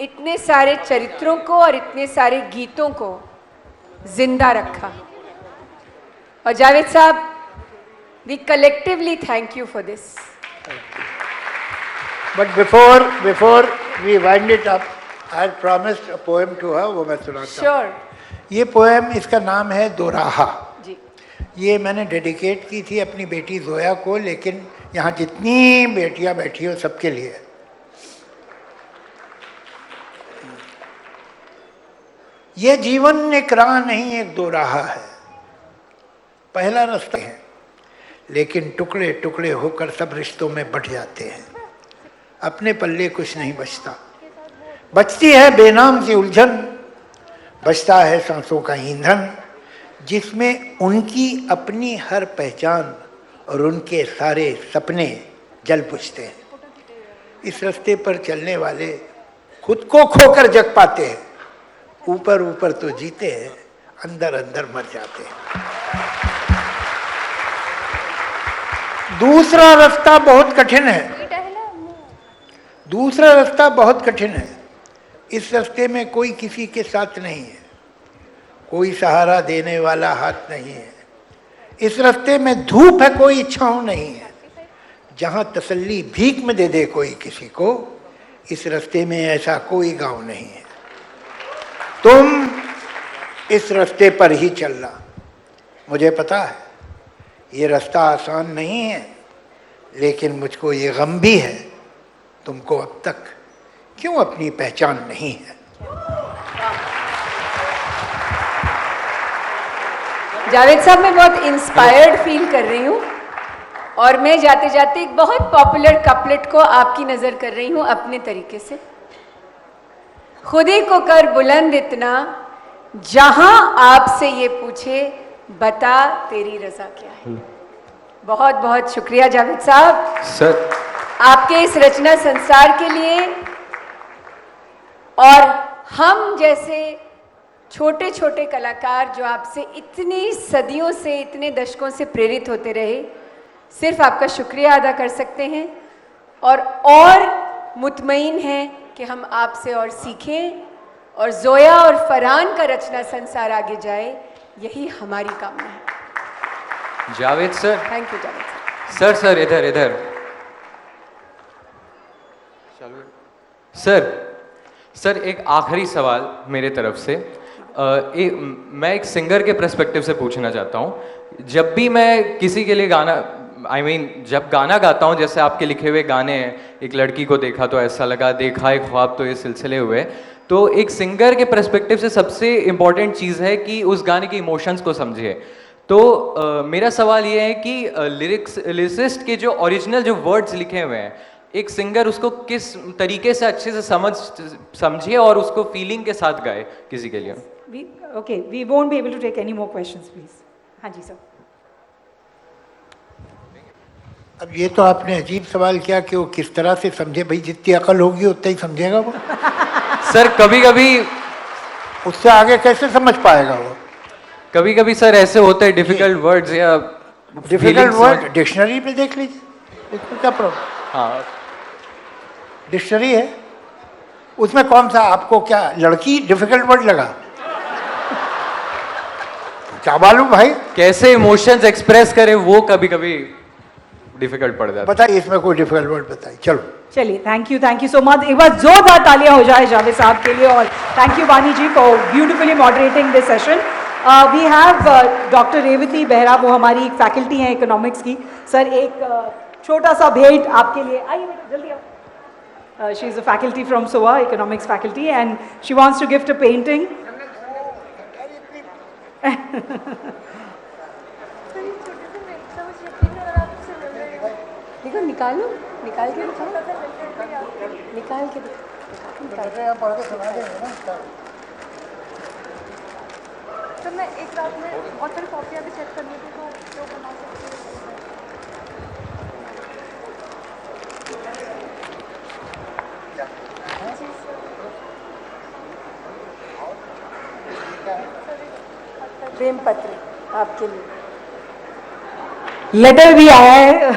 इतने सारे चरित्रों को और इतने सारे गीतों को जिंदा रखा। और जावेद साहब, we collectively thank you for this. But before we wind it up, I had promised a poem to her, वो मैं सुनाता हूँ। Sure. ये पोएम, इसका नाम है दोराहा। जी। ये मैंने डेडिकेट की थी अपनी बेटी जोया को, लेकिन यहाँ जितनी बेटियाँ बैठी हो सबके लिए। ये जीवन एक राह नहीं, एक दोराहा है। पहला रास्ता है, लेकिन टुकड़े टुकड़े होकर सब रिश्तों में बट जाते हैं। अपने पल्ले कुछ नहीं बचता, बचती है बेनाम सी उलझन, बचता है सांसों का ईंधन, जिसमें उनकी अपनी हर पहचान और उनके सारे सपने जल बुझते हैं। इस रास्ते पर चलने वाले खुद को खोकर जग पाते हैं, ऊपर ऊपर तो जीते हैं, अंदर अंदर मर जाते हैं। दूसरा रास्ता बहुत कठिन है, दूसरा रास्ता बहुत कठिन है। इस रास्ते में कोई किसी के साथ नहीं है, कोई सहारा देने वाला हाथ नहीं है। इस रास्ते में धूप है, कोई छांव नहीं है। जहां तसल्ली भीख में दे दे कोई किसी को, इस रास्ते में ऐसा कोई गांव नहीं है। तुम इस रास्ते पर ही चलना। मुझे पता है ये रास्ता आसान नहीं है, लेकिन मुझको ये गम भी है, तुमको अब तक क्यों अपनी पहचान नहीं है। जावेद साहब, मैं बहुत इंस्पायर्ड फील कर रही हूँ, और मैं जाते जाते एक बहुत पॉपुलर कपलेट को आपकी नज़र कर रही हूँ अपने तरीके से। खुद ही को कर बुलंद इतना, जहां आपसे ये पूछे बता तेरी रजा क्या है। बहुत बहुत शुक्रिया जावेद साहब सर, आपके इस रचना संसार के लिए, और हम जैसे छोटे छोटे कलाकार जो आपसे इतनी सदियों से, इतने दशकों से प्रेरित होते रहे, सिर्फ आपका शुक्रिया अदा कर सकते हैं, और मुतमईन हैं कि हम आपसे और सीखें, और जोया और फरहान का रचना संसार आगे जाए, यही हमारी कामना है। Javed sir, thank you Javed sir इधर सर एक आखिरी सवाल मेरे तरफ से। मैं एक सिंगर के पर्सपेक्टिव से पूछना चाहता हूँ। जब भी मैं किसी के लिए गाना, जब गाना गाता हूँ, जैसे आपके लिखे हुए गाने हैं, एक लड़की को देखा तो ऐसा लगा, देखा एक ख्वाब, तो ये सिलसिले हुए, तो एक सिंगर के पर्सपेक्टिव से सबसे इम्पॉर्टेंट चीज़ है कि उस गाने के इमोशंस को समझिए। तो मेरा सवाल ये है कि लिरिसिस्ट के जो ओरिजिनल जो वर्ड्स लिखे हुए हैं, एक सिंगर उसको किस तरीके से अच्छे से समझे और उसको फीलिंग के साथ गाए किसी के लिए। Okay, we won't be able to take any more questions, please. हाँ जी सर। अब ये तो आपने अजीब सवाल किया कि वो किस तरह से समझे। भाई जितनी अकल होगी उतना ही समझेगा वो। सर कभी कभी उससे आगे कैसे समझ पाएगा वो? कभी कभी सर ऐसे होते हैं डिफिकल्ट वर्ड्स या डिफिकल्ट वर्ड डिक्शनरी में देख लीजिए, इसमें क्या प्रॉब्लम? हाँ डिक्शनरी है, उसमें कौन सा आपको क्या लड़की डिफिकल्ट वर्ड लगा? क्या मालूम भाई कैसे इमोशंस एक्सप्रेस करें वो कभी कभी डिफिकल्ट पड़ जाता है। बताइए इसमें कोई डिफिकल्ट वर्ड बताइए। चलो चलिए, थैंक यू सो मच। एक बार जोरदार तालियां हो जाए जावेद साहब के लिए, और thank you Wani ji for beautifully moderating this session. We have doctor Revathi Behera, वो हमारी एक फैकल्टी हैं इकोनॉमिक्स की। सर एक छोटा सा भेंट आपके लिए, आइए बेटा जल्दी आओ। She is a faculty from SOA, economics faculty, and she wants to gift a painting. देखो निकालो, निकाल के दिखाओ, निकाल के तो मैं एक रात में ऑथर कॉपियाँ भी चेक करनी थी, तो बना सकती हूँ। प्रेम पत्र आपके लिए। लेटर भी आया है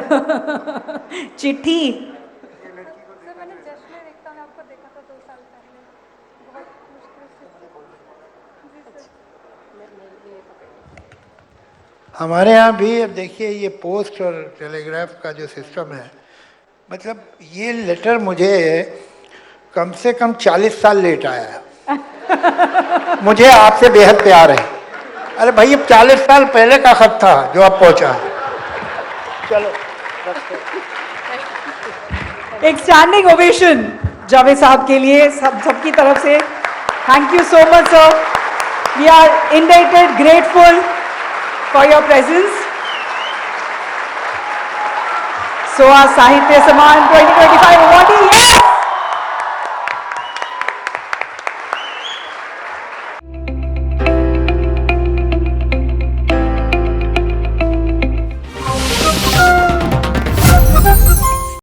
चिट्ठी। सर मैंने जश्न में देखता हूँ, आपको देखा था 2 साल पहले, बहुत मुश्किल से। हमारे यहाँ भी अब देखिए ये पोस्ट और टेलीग्राफ का जो सिस्टम है, मतलब ये लेटर मुझे कम से कम 40 साल लेट आया है। मुझे आपसे बेहद प्यार है। अरे भाई ये 40 साल पहले का खत था जो आप पहुंचा है। चलो एक स्टैंडिंग ओवेशन जावेद साहब के लिए सबकी तरफ से। Thank you so much sir, we are indebted, grateful for your presence. सोआ साहित्य सम्मान 2025 अवार्डी।